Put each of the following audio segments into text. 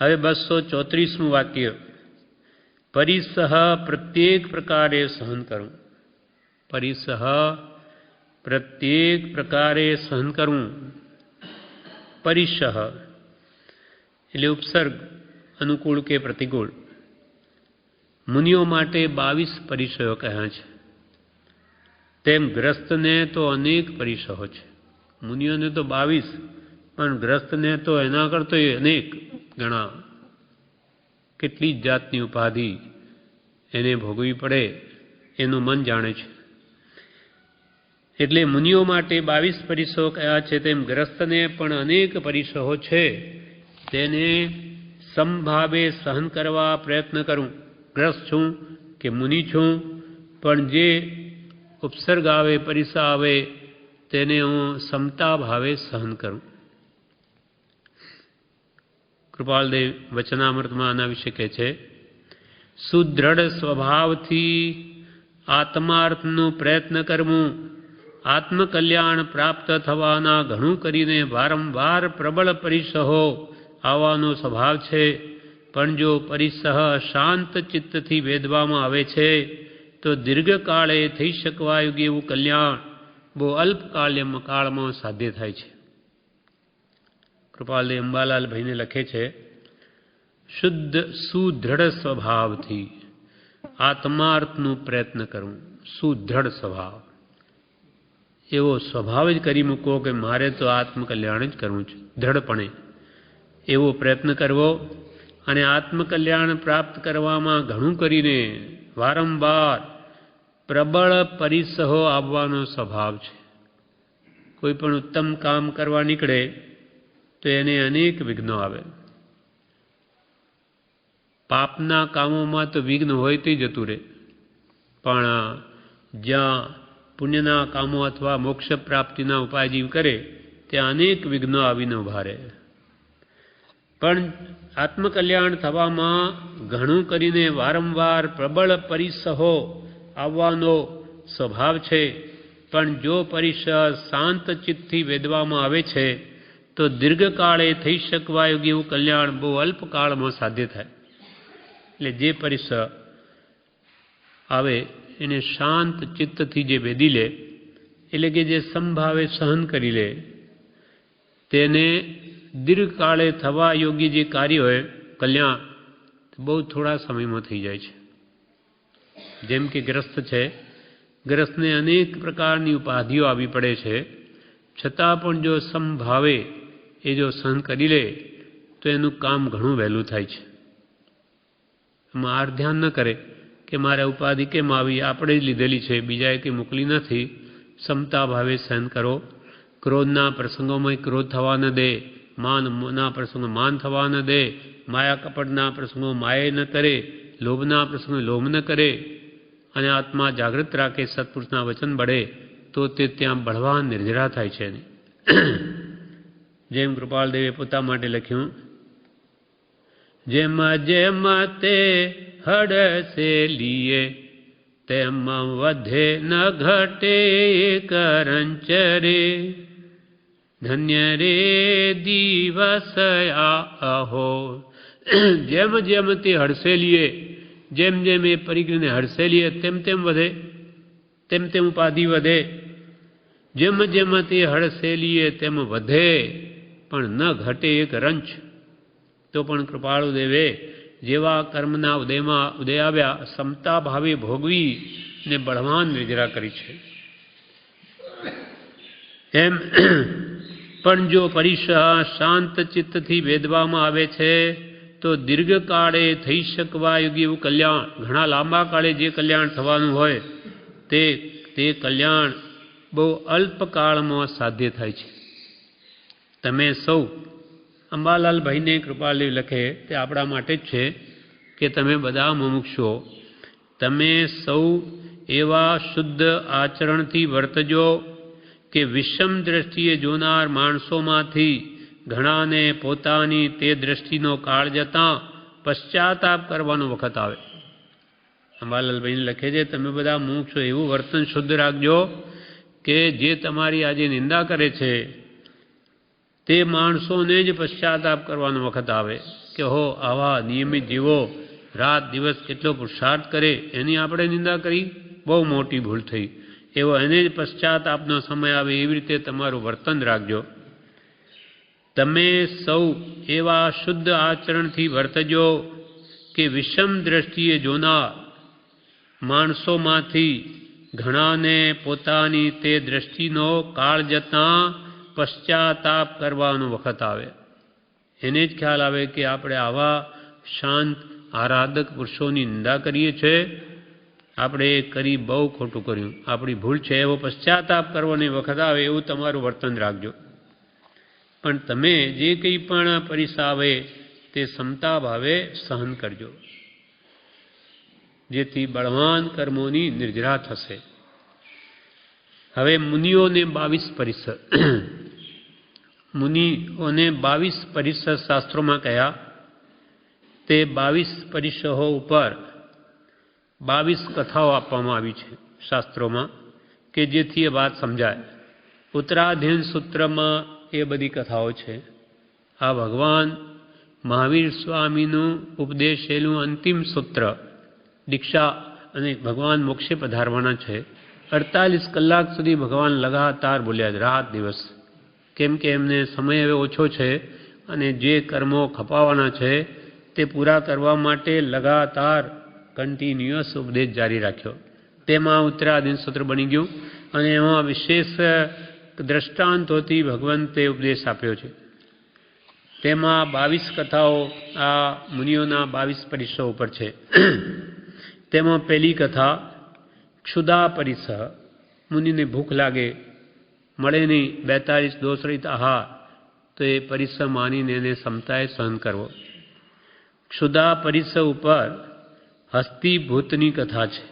હવે 234મું વાક્ય, પરિસહ પ્રત્યેક પ્રકારે સહન કરવું. પરિસહ પ્રત્યેક પ્રકારે સહન કરવું. પરિસહ એટલે ઉપસર્ગ, અનુકૂળ કે પ્રતિકૂળ. મુનિઓ માટે 22 પરિસયો કહ્યા છે. તેમ ગ્રસ્તને તો અનેક પરિસહો છે. મુનિઓને તો 22, પણ ગ્રસ્તને તો એના કરતો અનેક ગણા. કેટલી જ જાતની ઉપાધિ એને ભોગવી પડે એનું મન જાણે છે. એટલે મુનિઓ માટે 22 પરિસહો કયા છે, તેમ ગ્રસ્તને પણ અનેક પરિસહો છે. તેને સમભાવે સહન કરવા પ્રયત્ન કરું. ગ્રસ્ત છું કે મુનિ છું, પણ જે ઉપસર્ગ આવે, પરિસહ આવે, તેને હું સમતા ભાવે સહન કરું. કૃપાલદેવ વચનામૃતમાં આના વિશે કહે છે, સુદ્રઢ સ્વભાવથી આત્માર્થનું પ્રયત્ન કરવું, આત્મકલ્યાણ પ્રાપ્ત થવાના ઘણું કરીને વારંવાર પ્રબળ પરિસહો આવવાનો સ્વભાવ છે. પણ જો પરિસહ શાંત ચિત્તથી વેદવામાં આવે છે તો દીર્ઘકાળે થઈ શકવા યોગ્ય એવું કલ્યાણ બહુ અલ્પકાળમાં સાધ્ય થાય છે. કૃપાલદેવ અંબાલાલભાઈને લખે છે, શુદ્ધ સુદ્રઢ સ્વભાવથી આત્માર્થનું પ્રયત્ન કરવું. સુદ્રઢ સ્વભાવ, એવો સ્વભાવ જ કરી મૂકો કે મારે તો આત્મકલ્યાણ જ કરવું છે. દ્રઢપણે એવો પ્રયત્ન કરવો અને આત્મકલ્યાણ પ્રાપ્ત કરવામાં ઘણું કરીને વારંવાર પ્રબળ પરિસહો આવવાનો સ્વભાવ છે. કોઈ પણ ઉત્તમ કામ કરવા નીકળે તો એને અનેક વિઘ્નો આવે. પાપના કામોમાં તો વિઘ્ન હોય તે જતું રહે, પણ જ્યાં પુણ્યના કામો અથવા મોક્ષ પ્રાપ્તિના ઉપાય જીવ કરે ત્યાં અનેક વિઘ્નો આવીને ઉભા રહે. પણ આત્મકલ્યાણ થવામાં ઘણું કરીને વારંવાર પ્રબળ પરિસહો આવવાનો સ્વભાવ છે. પણ જો પરિસહ શાંત ચિત્તથી વેદવામાં આવે છે તો દીર્ઘકાળે થઈ શકવા યોગ્ય એવું કલ્યાણ બહુ અલ્પકાળમાં સાધ્ય થાય. એટલે જે પરિસહ આવે એને શાંત ચિત્તથી જે વેદી લે, એટલે કે જે સમભાવે સહન કરી લે, તેને દીર્ઘકાળે થવા યોગ્ય જે કાર્ય હોય કલ્યાણ બહુ થોડા સમયમાં થઈ જાય છે. જેમ કે ગ્રસ્ત છે, ગ્રસ્તને અનેક પ્રકારની ઉપાધિઓ આવી પડે છે, છતાં પણ જો સમભાવે એ જો સહન કરી લે તો એનું કામ ઘણું વહેલું થાય છે. એમાં આર ધ્યાન ન કરે કે મારે ઉપાધિ કેમ આવી, આપણે જ લીધેલી છે, બીજાએ કંઈ મોકલી નથી. સમતા ભાવે સહન કરો. ક્રોધના પ્રસંગોમાં ક્રોધ થવા ન દે, માનના પ્રસંગો માન થવા ન દે, માયા કપટના પ્રસંગો માયા ન કરે, લોભના પ્રસંગો લોભ ન કરે, અને આત્મા જાગૃત રાખે, સત્પુરુષના વચન બળે તો તે ત્યાં બળવાન નિર્જરા થાય છે. જેમ કૃપાલદેવે પોતા માટે લખ્યું, જેમ જેમ તે હડસે લીએ તેમ વધે ન ઘટે કરંચ રે, ધન્ય રે દિવસ આહો. જેમ જેમ તે હડસેલીએ, જેમ જેમ એ પરિગ્રહને હડસેલીએ તેમ તેમ વધે, તેમ તેમ ઉપાધિ વધે. જેમ જેમ તે હડસેલીએ તેમ વધે, પણ ન ઘટે એક રંચ. તો પણ કૃપાળુ દેવે જેવા કર્મના ઉદય આવ્યા સમતા ભાવે ભોગવી ને બળવાન નિર્જરા કરી છે. એમ પણ જો પરિસહ શાંત ચિત્તથી વેદવામાં આવે છે તો દીર્ઘકાળે થઈ શકવા યોગ્ય એવું કલ્યાણ, ઘણા લાંબા કાળે જે કલ્યાણ થવાનું હોય તે કલ્યાણ બહુ અલ્પકાળમાં સાધ્ય થાય છે. તમે સૌ, અંબાલાલભાઈને કૃપાલદેવ લખે તે આપણા માટે જ છે કે તમે બધા મુમુક્ષો, તમે સૌ એવા શુદ્ધ આચરણથી વર્તજો કે વિષમ દ્રષ્ટિએ જોનાર માણસોમાંથી ઘણાને પોતાની તે દ્રષ્ટિનો કાળ જતાં પશ્ચાતાપ કરવાનો વખત આવે. અંબાલાલભાઈને લખે છે, તમે બધા મુમુક્ષો એવું વર્તન શુદ્ધ રાખજો કે જે તમારી આજે નિંદા કરે છે તે માણસોને જ પશ્ચાતાપ કરવાનો વખત આવે કે હો આવા નિયમિત જીવો રાત દિવસ કેટલો પુરુષાર્થ કરે એની આપણે નિંદા કરી, બહુ મોટી ભૂલ થઈ. એવો એને જ પશ્ચાતાપનો સમય આવે એવી રીતે તમારું વર્તન રાખજો. તમે સૌ એવા શુદ્ધ આચરણથી વર્તજો કે વિષમ દ્રષ્ટિએ જોનાર માણસોમાંથી ઘણાને પોતાની તે દ્રષ્ટિનો કાળ જતાં પશ્ચાતાપ કરવાનો વખત આવે. એને જ ખ્યાલ આવે કે આપણે આવા શાંત આરાધક પુરુષોની નિંદા કરીએ છીએ, આપણે એ કરી બહુ ખોટું કર્યું, આપણી ભૂલ છે, એવો પશ્ચાતાપ કરવાનો વખત આવે એવું તમારું વર્તન રાખજો. પણ તમે જે કંઈ પણ પરિસાવે તે સમતા ભાવે સહન કરજો, જેથી બળવાન કર્મોની નિર્જરા થશે. હવે મુનિઓને 22 પરિસર મુનિઓને 22 પરિસર શાસ્ત્રોમાં કયા. તે 22 પરિસરો ઉપર 22 કથાઓ આપવામાં આવી છે શાસ્ત્રોમાં કે જેથી એ વાત સમજાય. ઉત્તરાધ્યયન સૂત્રમાં એ બધી કથાઓ છે. આ ભગવાન મહાવીર સ્વામીનું ઉપદેશેલું અંતિમ સૂત્ર, દીક્ષા અને ભગવાન મોક્ષે પધારવાના છે. 48 કલાક સુધી ભગવાન લગાતાર બોલ્યા રાત દિવસ, કેમ કે એમને સમય હવે ઓછો છે અને જે કર્મો ખપાવવાના છે તે પૂરા કરવા માટે લગાતાર કન્ટિન્યુઅસ ઉપદેશ જારી રાખ્યો. તેમાં ઉત્તરાધીન સૂત્ર બની ગયું અને એમાં વિશેષ દ્રષ્ટાંતોથી ભગવંતે ઉપદેશ આપ્યો છે. તેમાં 22 કથાઓ આ મુનિઓના 22 પરિસરો ઉપર છે. તેમાં પહેલી કથા ક્ષુધા પરિસહ. મુનિને ભૂખ લાગે, મળે નહીં, 42 દોષરહિત આહાર, તો એ પરિસહ માનીને એને સમતાએ સહન કરવો. ક્ષુધા પરિસહ ઉપર હસ્તિભૂતની કથા છે.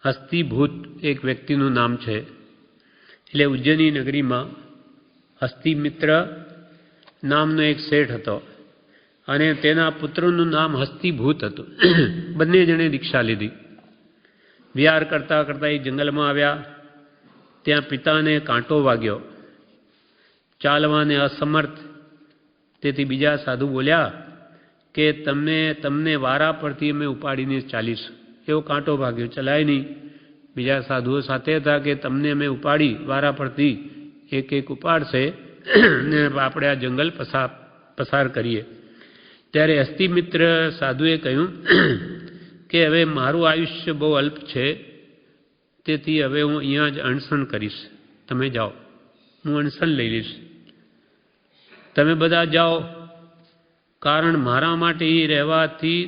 હસ્તિભૂત એક વ્યક્તિનું નામ છે. એટલે ઉજ્જૈની નગરીમાં હસ્તિમિત્ર નામનો એક શેઠ હતો અને તેના પુત્રનું નામ હસ્તિભૂત હતું. બંને જણે દીક્ષા લીધી. વિહાર કરતાં કરતાં એ જંગલમાં આવ્યા. ત્યાં પિતાને કાંટો વાગ્યો, ચાલવાને અસમર્થ. તેથી બીજા સાધુ બોલ્યા કે તમને વારા પરથી અમે ઉપાડીને ચાલીશું. એવો કાંટો વાગ્યો, ચલાય નહીં. બીજા સાધુઓ સાથે હતા કે તમને અમે ઉપાડી વારા પરથી એક એક ઉપાડશે ને આપણે આ જંગલ પસાર કરીએ. ત્યારે હસ્તિમિત્ર સાધુએ કહ્યું કે હવે મારું આયુષ્ય બહુ અલ્પ છે, તેથી હવે હું અહીંયા જ અણસણ કરીશ. તમે જાઓ, હું અણસણ લઈ લઈશ. તમે બધા જાઓ, કારણ મારા માટે એ રહેવાથી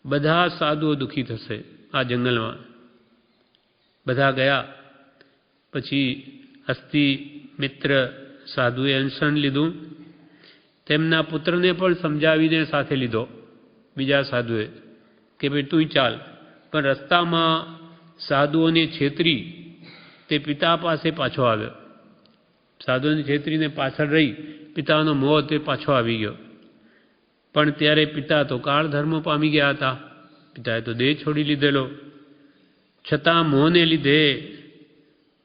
બધા સાધુઓ દુઃખી થશે આ જંગલમાં. બધા ગયા. પછી હસ્તિમિત્ર સાધુએ અણસણ લીધું. તેમના પુત્રને પણ સમજાવીને સાથે લીધો બીજા સાધુએ કે ભાઈ તું ચાલ. પણ રસ્તામાં સાધુઓને છેતરી તે પિતા પાસે પાછો આવ્યો. સાધુઓને છેતરીને પાછળ રહી પિતાનો મોહ તે પાછો આવી ગયો. પણ ત્યારે પિતા તો કાળ ધર્મ પામી ગયા હતા. પિતાએ તો દેહ છોડી લીધેલો. છતાં મોહને લીધે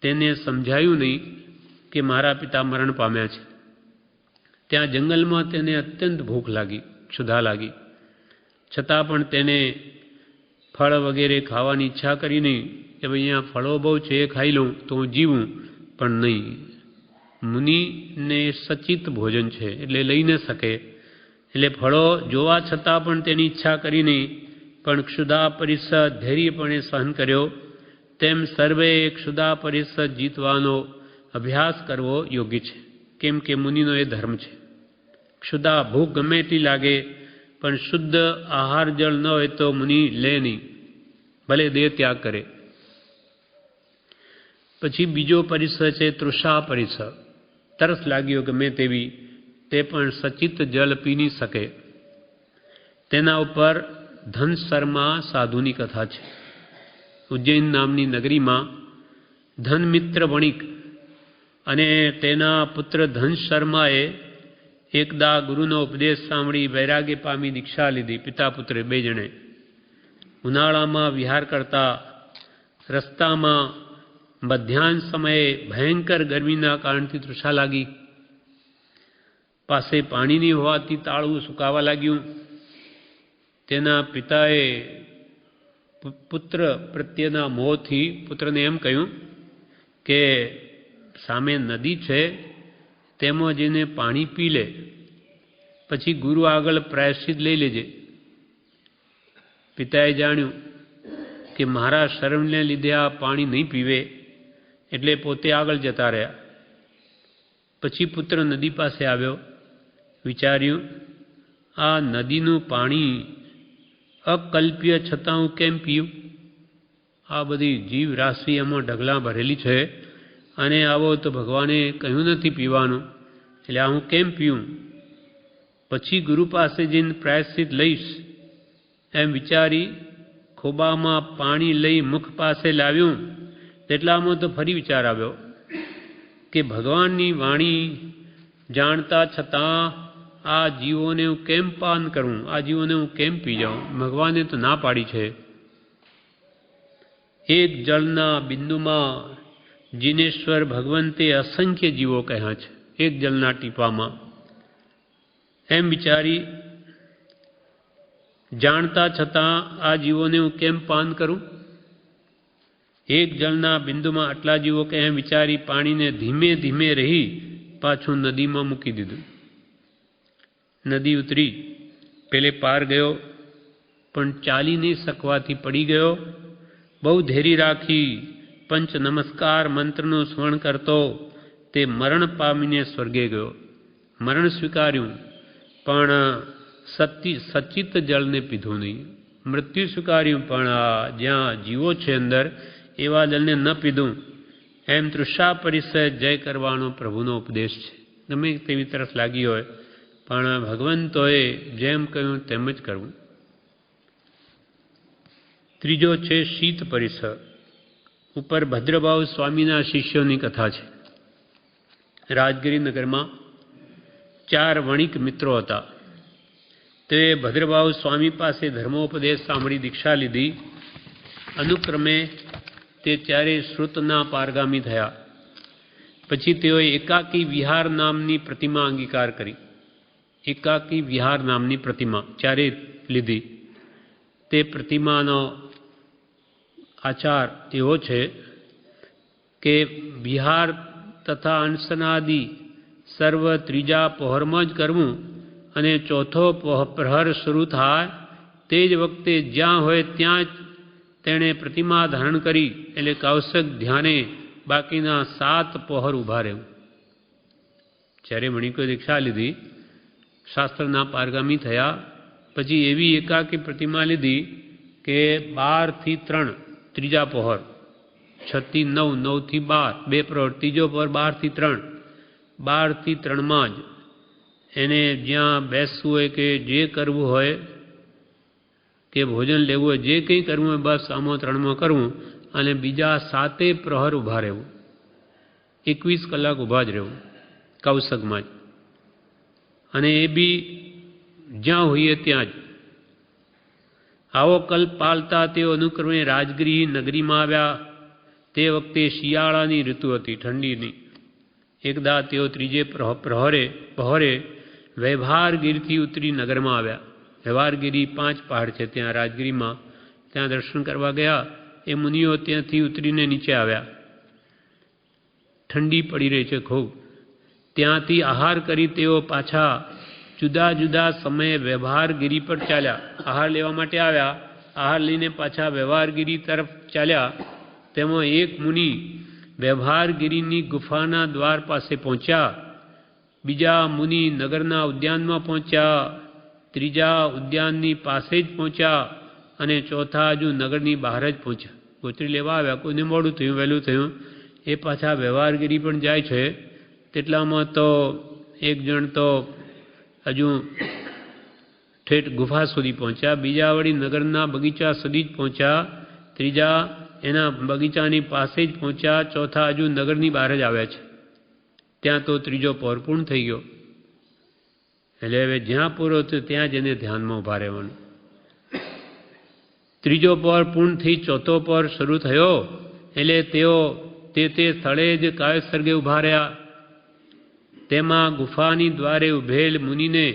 તેને સમજાયું નહીં કે મારા પિતા મરણ પામ્યા છે. ત્યાં જંગલમાં તેને અત્યંત ભૂખ લાગી, ક્ષુધા લાગી. છતાં પણ તેને ફળ વગેરે ખાવાની ઈચ્છા કરી નહીં કે ભાઈ અહીંયા ફળો બહુ છે, એ ખાઈ લઉં તો હું જીવું. પણ નહીં, મુનિને સચિત ભોજન છે એટલે લઈ ન શકે. એટલે ફળો જોવા છતાં પણ તેની ઈચ્છા કરી નહીં, પણ ક્ષુધા પરિષદ ધૈર્યપણે સહન કર્યો. તેમ સર્વે ક્ષુધા પરિષદ જીતવાનો અભ્યાસ કરવો યોગ્ય છે, કેમ કે મુનિનો એ ધર્મ છે. ક્ષુધા ભૂખ ગમે એટલી લાગે પણ શુદ્ધ આહાર જળ ન હોય તો મુનિ લે નહીં, ભલે દેહ ત્યાગ કરે. પછી બીજો પરિસર છે તૃષા પરિસર. તરસ લાગ્યો ગમે તેવી, તે પણ સચિત જલ પી નહીં શકે. તેના ઉપર ધનશર્મા સાધુની કથા છે. ઉજ્જૈન નામની નગરીમાં ધનમિત્ર વણિક અને તેના પુત્ર ધનશર્માએ એકદા ગુરુનો ઉપદેશ સાંભળી વૈરાગ્ય પામી દીક્ષા લીધી. પિતા પુત્રે બે જણે ઉનાળામાં વિહાર કરતા રસ્તામાં મધ્યાહન સમયે ભયંકર ગરમીના કારણથી તૃષા લાગી. પાસે પાણી નહીં હોવાથી તાળવું સુકાવા લાગ્યું. તેના પિતાએ પુત્ર પ્રત્યેના મોહથી પુત્રને એમ કહ્યું કે સામે નદી છે, તેમાં જઈને પાણી પી લે, પછી ગુરુ આગળ પ્રાયશ્ચિત લઈ લેજે. પિતાએ જાણ્યું કે મારા શરમને લીધે આ પાણી નહીં પીવે, એટલે પોતે આગળ જતા રહ્યા. પછી પુત્ર નદી પાસે આવ્યો. વિચાર્યું, આ નદીનું પાણી અકલ્પ્ય છતાં હું કેમ પીવું? આ બધી જીવ રાશિ એમાં ઢગલા ભરેલી છે અને આવો તો ભગવાને કહ્યું નથી પીવાનું, એટલે આ હું કેમ પીવું? પછી ગુરુ પાસે જઈને પ્રાયશ્ચિત લઈશ એમ વિચારી ખોબામાં પાણી લઈ મુખ પાસે લાવ્યું. તેટલામાં તો ફરી વિચાર આવ્યો કે ભગવાનની વાણી જાણતા છતાં આ જીવોને હું કેમ પાન કરું, આ જીવોને હું કેમ પી જાઉં? ભગવાને તો ના પાડી છે. એક જળના બિંદુમાં જીનેશ્વર ભગવંતે અસંખ્ય જીવો કહ્યા છે, એક જળના ટીપામાં. એમ વિચારી જાણતા છતાં આ જીવોને હું કેમ પાન કરું? એક જળના બિંદુમાં આટલા જીવો કે એમ વિચારી પાણીને ધીમે ધીમે રહી પાછું નદીમાં મૂકી દીધું. નદી ઉતરી, પેલે પાર ગયો, પણ ચાલી નહીં શકવાથી પડી ગયો. બહુ ધૈર્ય રાખી પંચ નમસ્કાર મંત્રનું સ્મરણ કરતો તે મરણ પામીને સ્વર્ગે ગયો. મરણ સ્વીકાર્યું, પણ સચિત જળને પીધું નહીં. મૃત્યુ સ્વીકાર્યું, પણ આ જ્યાં જીવો છે અંદર એવા જળને ન પીધું. એમ તૃષા પરિસર જય કરવાનો પ્રભુનો ઉપદેશ છે. ગમે તેવી તરફ લાગી હોય પણ ભગવંતોએ જેમ કહ્યું તેમ જ કરવું. ત્રીજો છે શીત પરિસર. ઉપર ભદ્રભાવ સ્વામીના શિષ્યોની કથા છે. રાજગીરી નગરમાં 4 વણિક મિત્રો હતા. તે ભદ્રભાવ સ્વામી પાસે ધર્મોપદેશ સાંભળી દીક્ષા લીધી. અનુક્રમે તે ચારેય શ્રુતના પારગામી થયા. પછી તેઓએ એકાકી વિહાર નામની પ્રતિમા અંગીકાર કરી. એકાકી વિહાર નામની પ્રતિમા ચારેય લીધી. તે પ્રતિમાનો આચાર એવો છે કે વિહાર તથા અનશનાદિ સર્વ ત્રીજા પહોરમાં જ કરવું અને ચોથો પ્રહર શરૂ થાય તે જ વખતે જ્યાં હોય ત્યાં જ તેણે પ્રતિમા ધારણ કરી, એટલે કૌશક ધ્યાને બાકીના 7 પહોર ઊભા રહેવું. જ્યારે વણિકોએ દીક્ષા લીધી, શાસ્ત્રના પારગામી થયા, પછી એવી એકાકી પ્રતિમા લીધી કે 12 થી 3 ત્રીજા પહોર, 6 થી 9, 9 થી 12 2 પ્રહર, ત્રીજો પહોર 12 થી 3, 12 થી 3માં જ એને જ્યાં બેસવું હોય કે જે કરવું હોય કે ભોજન લેવું હોય, જે કંઈ કરવું હોય બસ આમાં 3માં કરવું અને બીજા 7 પ્રહર ઊભા રહેવું. 21 કલાક ઊભા જ રહેવું કૌશકમાં જ. અને એ બી જ્યાં હોઈએ ત્યાં જ. આવો કલ્પ પાલતા તેઓ અનુક્રમે રાજગીરી નગરીમાં આવ્યા. તે વખતે શિયાળાની ઋતુ હતી, ઠંડીની. એકદા તેઓ ત્રીજે પહોરે વૈભારગીરથી ઉતરી નગરમાં આવ્યા. વૈભારગીરી 5 પહાડ છે ત્યાં રાજગીરીમાં. ત્યાં દર્શન કરવા ગયા. એ મુનિઓ ત્યાંથી ઉતરીને નીચે આવ્યા. ઠંડી પડી રહી છે ખૂબ. ત્યાંથી આહાર કરી તેઓ પાછા જુદા જુદા સમયે વૈભારગીરી પર ચાલ્યા. આહાર લેવા માટે આવ્યા, આહાર લઈને પાછા વૈભારગીરી તરફ ચાલ્યા. તેમાં એક મુનિ વૈભારગીરીની ગુફાના દ્વાર પાસે પહોંચ્યા. બીજા મુનિ નગરના ઉદ્યાનમાં પહોંચ્યા. ત્રીજા ઉદ્યાનની પાસે જ પહોંચ્યા અને ચોથા હજુ નગરની બહાર જ પહોંચ્યા. ગોત્રી લેવા આવ્યા, કોઈને મોડું થયું, વહેલું થયું. એ પાછા વૈભારગીરી પણ જાય છે. તેટલામાં તો એક જણ તો હજુ ઠેઠ ગુફા સુધી પહોંચ્યા. બીજા વળી નગરના બગીચા સુધી જ પહોંચ્યા. ત્રીજા એના બગીચાની પાસે જ પહોંચ્યા. ચોથા હજુ નગરની બહાર જ આવ્યા છે. ત્યાં તો ત્રીજો પહોર પૂર્ણ થઈ ગયો. એટલે હવે જ્યાં પૂરો થયો ત્યાં જ એને ધ્યાનમાં ઊભા રહેવાનું. ત્રીજો પહોર પૂર્ણ થઈ ચોથો પહોર શરૂ થયો એટલે તેઓ તે સ્થળે જ કાયસર્ગે ઊભા રહ્યા. તેમાં ગુફાની દ્વારે ઉભેલ મુનિને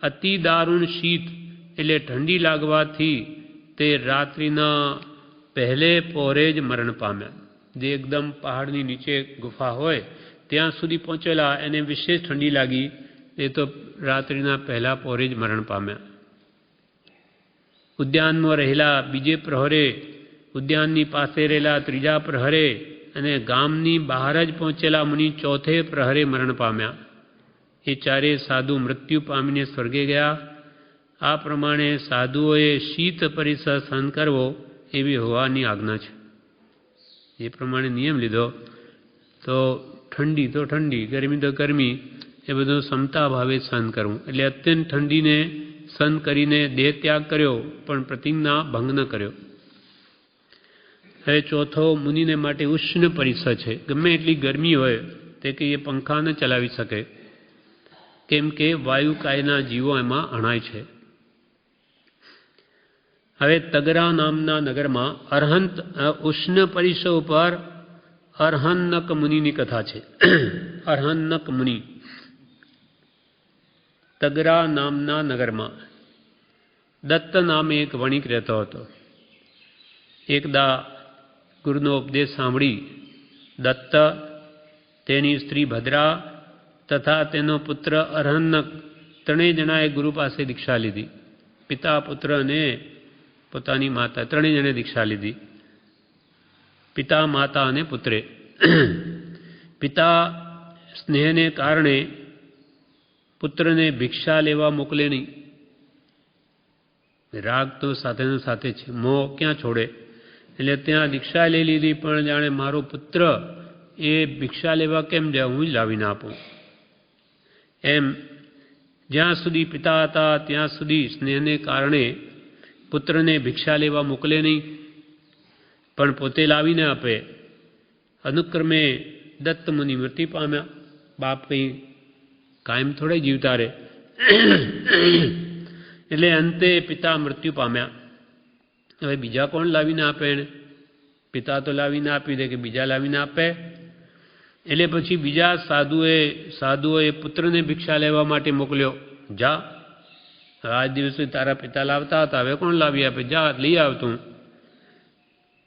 અતિ દારૂણ શીત એટલે ઠંડી લાગવાથી તે રાત્રિના પહેલે પહોરે જ મરણ પામ્યા. જે એકદમ પહાડની નીચે ગુફા હોય ત્યાં સુધી પહોંચેલા, એને વિશેષ ઠંડી લાગી, એ તો રાત્રિના પહેલા પહોરે જ મરણ પામ્યા. ઉદ્યાનમાં રહેલા બીજે પ્રહરે, ઉદ્યાનની પાસે રહેલા ત્રીજા પ્રહરે અને ગામની બહાર જ પહોંચેલા મુનિ ચોથે પ્રહરે મરણ પામ્યા. એ ચારે સાધુ મૃત્યુ પામીને સ્વર્ગે ગયા. આ પ્રમાણે સાધુઓએ શીત પરિસર સહન કરવો એવી હોવાની આજ્ઞા છે. એ પ્રમાણે નિયમ લીધો તો ઠંડી તો ઠંડી, ગરમી તો ગરમી, એ બધું સમતા ભાવે સહન કરવું. એટલે અત્યંત ઠંડીને સહન કરીને દેહ ત્યાગ કર્યો, પણ પ્રતિજ્ઞા ભંગ ન કર્યો. હવે ચોથો મુનિને માટે ઉષ્ણ પરિસર છે. ગમે એટલી ગરમી હોય તે કે એ પંખા ન ચલાવી શકે, કેમ કે વાયુકાયના જીવો એમાં અણાય છે. હવે તગરા નામના નગરમાં અરહંત ઉષ્ણ પરિસર ઉપર અરહન્નક મુનિની કથા છે. અરહન્નક મુનિ તગરા નામના નગરમાં દત્ત નામે એક વણિક રહેતો હતો. એકદા ગુરુનો ઉપદેશ સાંભળી દત્ત, તેની સ્ત્રી ભદ્રા તથા તેનો પુત્ર અરહન્નક ત્રણેય જણાએ ગુરુ પાસે દીક્ષા લીધી. પિતા, પુત્ર અને પોતાની માતા ત્રણેય જણે દીક્ષા લીધી. પિતા, માતા અને પુત્રે. પિતા સ્નેહને કારણે પુત્રને ભિક્ષા લેવા મોકલે નહીં. રાગ તો સાથેનો સાથે છે, મોહ ક્યાં છોડે. એટલે ત્યાં દીક્ષા લઈ લીધી, પણ જાણે મારો પુત્ર એ ભિક્ષા લેવા કેમ જાય, હું જ લાવીને આપું. એમ જ્યાં સુધી પિતા હતા ત્યાં સુધી સ્નેહને કારણે પુત્રને ભિક્ષા લેવા મોકલે નહીં, પણ પોતે લાવીને આપે. અનુક્રમે દત્ત મુનિ મૃત્યુ પામ્યા. બાપ કંઈ કાયમ થોડે જીવતા રહે. એટલે અંતે પિતા મૃત્યુ પામ્યા. હવે બીજા કોણ લાવીને આપે એને? પિતા તો લાવીને આપી દે, કે બીજા લાવીને આપે? એટલે પછી બીજા સાધુઓએ પુત્રને ભિક્ષા લેવા માટે મોકલ્યો. જા, આજ દિવસે તારા પિતા લાવતા હતા, હવે કોણ લાવી આપે? જા, લઈ આવતું.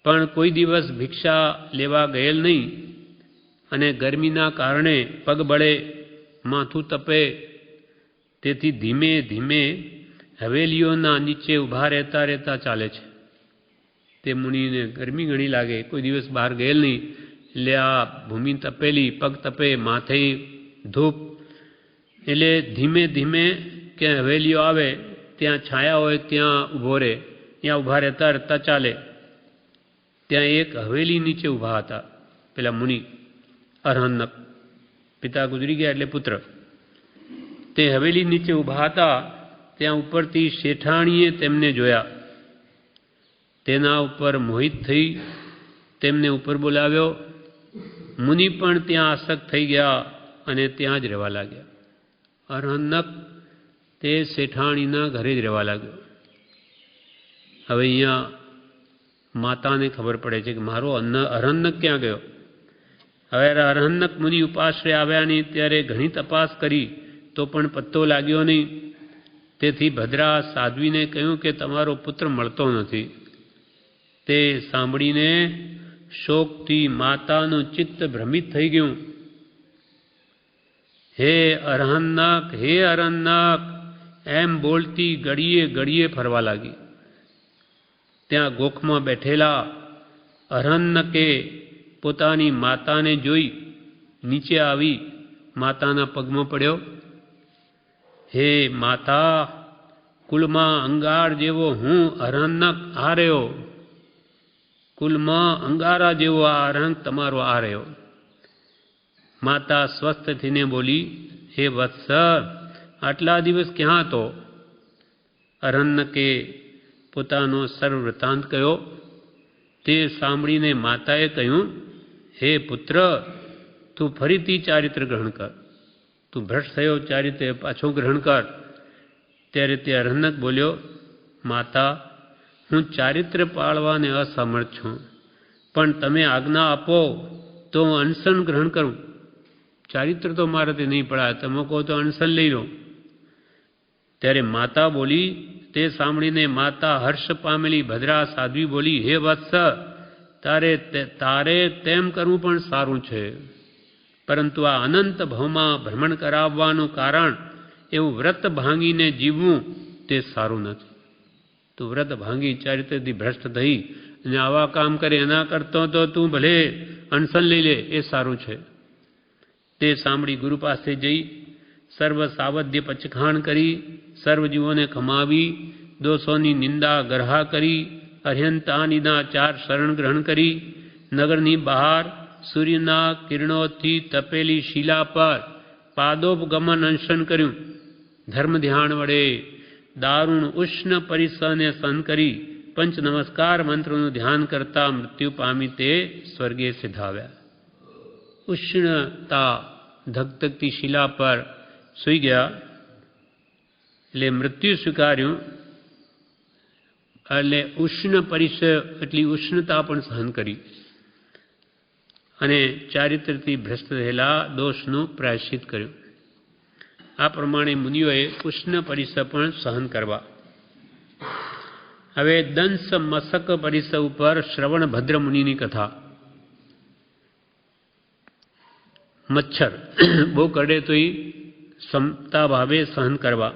પણ કોઈ દિવસ ભિક્ષા લેવા ગયેલ નહીં, અને ગરમીના કારણે પગ બળે, માથું તપે, તેથી ધીમે ધીમે હવેલીઓના નીચે ઊભા રહેતા રહેતા ચાલે છે. તે મુનિને ગરમી ઘણી લાગે, કોઈ દિવસ બહાર ગયેલ નહીં, એટલે આ ભૂમિ તપેલી, પગ તપે, માથે ધૂપ, એટલે ધીમે ધીમે ક્યાં હવેલીઓ આવે ત્યાં છાયા હોય ત્યાં ઊભો રહે, ત્યાં ઊભા રહેતા રહેતા ચાલે. ત્યાં એક હવેલી નીચે ઊભા હતા પેલા મુનિ અરહન્નક. પિતા ગુજરી ગયા એટલે પુત્ર. તે હવેલી નીચે ઊભા હતા, ત્યાં ઉપરથી શેઠાણીએ તેમને જોયા. તેના ઉપર મોહિત થઈ તેમને ઉપર બોલાવ્યો. મુનિ પણ ત્યાં આસક્ત થઈ ગયા અને ત્યાં જ રહેવા લાગ્યા. અરહન્નક તે શેઠાણીના ઘરે જ રહેવા લાગ્યો. હવે અહીંયા માતાને ખબર પડે છે કે મારો અરહન્નક ક્યાં ગયો. હવે અરહન્નક મુનિ ઉપાશ્રય આવ્યા નહીં ત્યારે ઘણી તપાસ કરી તો પણ પત્તો લાગ્યો નહીં. તેથી ભદ્રા સાધ્વીને કહ્યું કે તમારો પુત્ર મળતો નથી. તે સાંભળીને શોકથી માતાનું ચિત્ત ભ્રમિત થઈ ગયું. હે અરહન્નક, હે અરહન્નક એમ બોલતી ઘડીએ ઘડીએ ફરવા લાગી. ત્યાં ગોખમાં બેઠેલા અરહન્નકે પોતાની માતાને જોઈ નીચે આવી માતાના પગમાં પડ્યો. હે માતા, કુલમાં અંગાર જેવો હું અરહન્નક આ રહ્યો. કુલમાં અંગારા જેવો આ અરહન્નક તમારો આ રહ્યો. માતા સ્વસ્થ થઈને બોલી, હે વત્સ, આટલા દિવસ ક્યાં હતો? અરહન્નકે પોતાનો સર્વ વૃત્તાંત કહ્યો. તે સાંભળીને માતાએ કહ્યું, હે પુત્ર, તું ફરીથી ચારિત્ર ગ્રહણ કર. તું ભ્રષ્ટ થયો, ચારિત્ર પાછું ગ્રહણ કર. ત્યારે તે અરહન્નક બોલ્યો, માતા, હું ચારિત્ર પાળવાને અસમર્થ છું, પણ તમે આજ્ઞા આપો તો હું અનશન ગ્રહણ કરું. ચારિત્ર તો મારાથી નહીં પડાય, તમે કહો તો અણસન લઈ લો. ત્યારે માતા બોલી, તે સાંભળીને માતા હર્ષ પામેલી ભદ્રા સાધ્વી બોલી, હે વત્સ, તારે તેમ કરવું પણ સારું છે, પરંતુ આ અનંત ભવમાં ભ્રમણ કરાવવાનું કારણ એવું વ્રત ભાંગીને જીવવું તે સારું નથી. તું વ્રત ભાંગી ચારિત્રથી ભ્રષ્ટ થઈ અને આવા કામ કરે એના કરતો તો તું ભલે અણસન લઈ લે, એ સારું છે. તે સાંભળી ગુરુ પાસે જઈ સર્વ સાવધ્ય પચખાણ કરી, સર્વ જીવોને ખમાવી, દોષોની નિંદા ગરહા કરી, અર્યંતાનીના 4 શરણ ગ્રહણ કરી, નગરની બહાર સૂર્યના કિરણોથી તપેલી શિલા પર પાદોપગમન અનશન કર્યું. ધર્મ ધ્યાન વડે દારૂણ ઉષ્ણ પરિસરને સહન કરી પંચ નમસ્કાર મંત્રનું ધ્યાન કરતા મૃત્યુ પામી તે સ્વર્ગે સિધાવ્યા. ઉષ્ણતા ધગધગતી શિલા પર સૂઈ ગયા એટલે મૃત્યુ સ્વીકાર્યું. એટલે ઉષ્ણ પરિસર એટલી ઉષ્ણતા પણ સહન કરી અને ચારિત્રથી ભ્રષ્ટ રહેલા દોષનું પ્રાયશ્ચિત કર્યું. આ પ્રમાણે મુનિઓએ ઉષ્ણ પરિસર પણ સહન કરવા. હવે દંશ મસક પરિસર ઉપર શ્રવણ ભદ્ર મુનિની કથા. મચ્છર બહુ કરડે તો એ ક્ષમતા ભાવે સહન કરવા.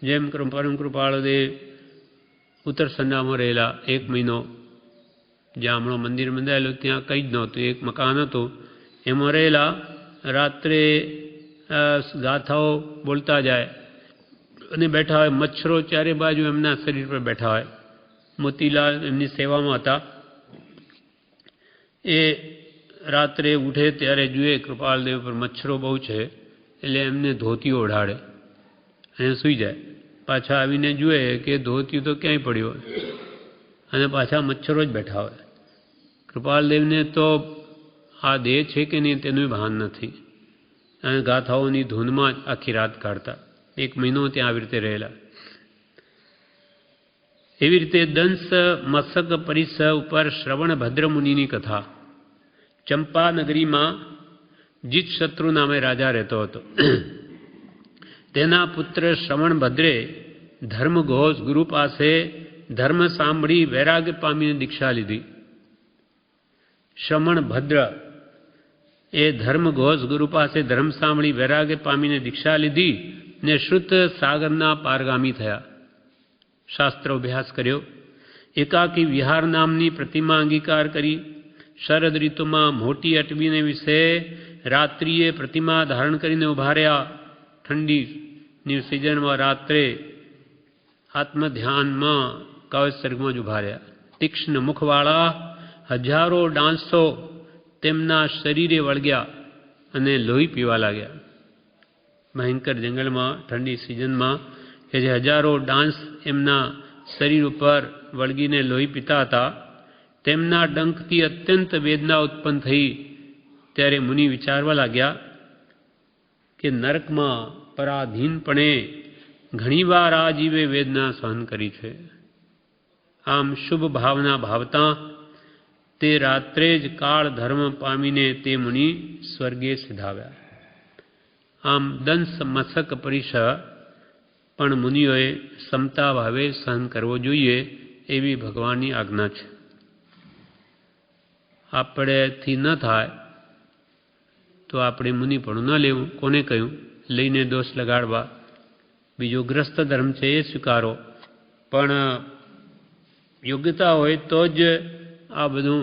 જેમ પરમ કૃપાળુદેવ ઉત્તર સંડામાં રહેલા 1 મહિનો, જ્યાં હમણાં મંદિર બંધાયેલું ત્યાં કંઈ જ નહોતું, એક મકાન હતું, એમાં રહેલા. રાત્રે ગાથાઓ બોલતા જાય અને બેઠા હોય. મચ્છરો ચારે બાજુ એમના શરીર પર બેઠા હોય. મોતીલાલ એમની સેવામાં હતા. એ રાત્રે ઉઠે ત્યારે જુએ કૃપાલદેવ પર મચ્છરો બહુ છે, એટલે એમને ધોતી ઓઢાડે અને સૂઈ જાય. પાછા આવીને જુએ કે ધોતી તો ક્યાંય પડ્યો હોય અને પાછા મચ્છરો જ બેઠા હોય. કૃપાલદેવને તો આ દેહ છે કે નહીં તેનું ભાન નથી અને ગાથાઓની ધૂનમાં જ આખી રાત કાઢતા. 1 મહિનો ત્યાં આવી રીતે રહેલા. એવી રીતે દંશ મસક પરિસર ઉપર શ્રવણ ભદ્ર મુનિની કથા. ચંપા નગરીમાં જીત શત્રુ નામે રાજા રહેતો હતો. તેના પુત્ર શ્રવણ ભદ્રે ધર્મઘોષ ગુરુ પાસે ધર્મ સાંભળી વૈરાગ્ય પામીને દીક્ષા લીધી. શ્રવણ ભદ્ર એ ધર્મઘોષ ગુરુ પાસે ધર્મ સાંભળી વૈરાગ્ય પામીને દીક્ષા લીધી ને શ્રુત સાગરના પારગામી થયા. શાસ્ત્ર અભ્યાસ કર્યો. એકાકી વિહાર નામની પ્રતિમા અંગીકાર કરી. શરદ ઋતુમાં મોટી અટવીને વિશે રાત્રિએ પ્રતિમા ધારણ કરીને ઉભા રહ્યા. ઠંડીની સિઝનમાં રાત્રે આત્મધ્યાનમાં કવચસર્ગમાં જ ઉભા રહ્યા. તીક્ષ્ણ મુખવાળા હજારો ડાંસો તેમના શરીરે વળગ્યા અને લોહી પીવા લાગ્યા. ભયંકર જંગલમાં ઠંડી સિઝનમાં કે જે હજારો ડાંસ એમના શરીર ઉપર વળગીને લોહી પીતા હતા, તેમના ડંખથી અત્યંત વેદના ઉત્પન્ન થઈ. ત્યારે મુનિ વિચારવા લાગ્યા કે નરકમાં પરાધીનપણે ઘણીવાર આ જીવે વેદના સહન કરી છે. આમ શુભ ભાવના ભાવતા તે રાત્રે જ કાળ ધર્મ પામીને તે મુનિ સ્વર્ગે સિધાવ્યા. આમ દંશ મસક પરિસર પણ મુનિઓએ ક્ષમતા ભાવે સહન કરવો જોઈએ એવી ભગવાનની આજ્ઞા છે. આપણેથી ન થાય તો આપણે મુનિપણું ન લેવું. કોને કહ્યું? લઈને દોષ લગાડવા. બીજો ગ્રસ્ત ધર્મ છે એ સ્વીકારો, પણ યોગ્યતા હોય તો જ આ બધું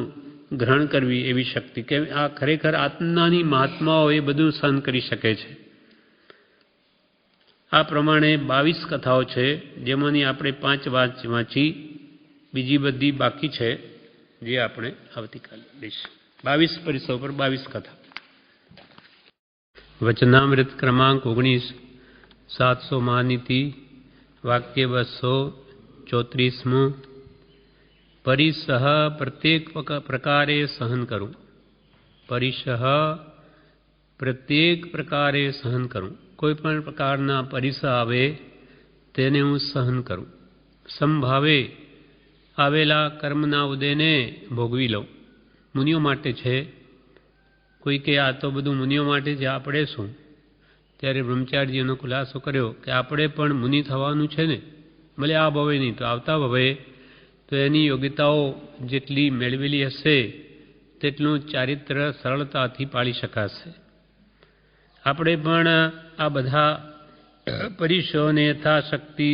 ગ્રહણ કરવી એવી શક્તિ. કે આ ખરેખર આત્માની મહાત્માઓ એ બધું સહન કરી શકે છે. આ પ્રમાણે 22 કથાઓ છે, જેમાંની આપણે 5 વાંચી, બીજી બધી બાકી છે જે આપણે આવતીકાલે લઈશું. 22 પરિસર પર 22 કથા. વચનામૃત ક્રમાંક 19, 700 માનિતિ, વાક્ય 234. પરિસહ પ્રત્યેક પ્રકારે સહન કરું. પરિસહ પ્રત્યેક પ્રકારે સહન કરું. કોઈ પણ પ્રકારના પરિસહ આવે તેને હું સહન કરું. સમભાવે આવેલા કર્મના ઉદયને ભોગવી લઉં. મુનિઓ માટે છે. કોઈ કે આ તો બધું મુનિઓ માટે છે, આપણે શું? ત્યારે બ્રહ્મચારીજીનો ખુલાસો કર્યો કે આપણે પણ મુનિ થવાનું છે ને, ભલે આ ભવે નહીં તો આવતા ભવે, તો એની યોગ્યતાઓ જેટલી મેળવેલી હશે તેટલું ચારિત્ર સરળતાથી પાળી શકાશે. આપણે પણ આ બધા પરીક્ષોને યથાશક્તિ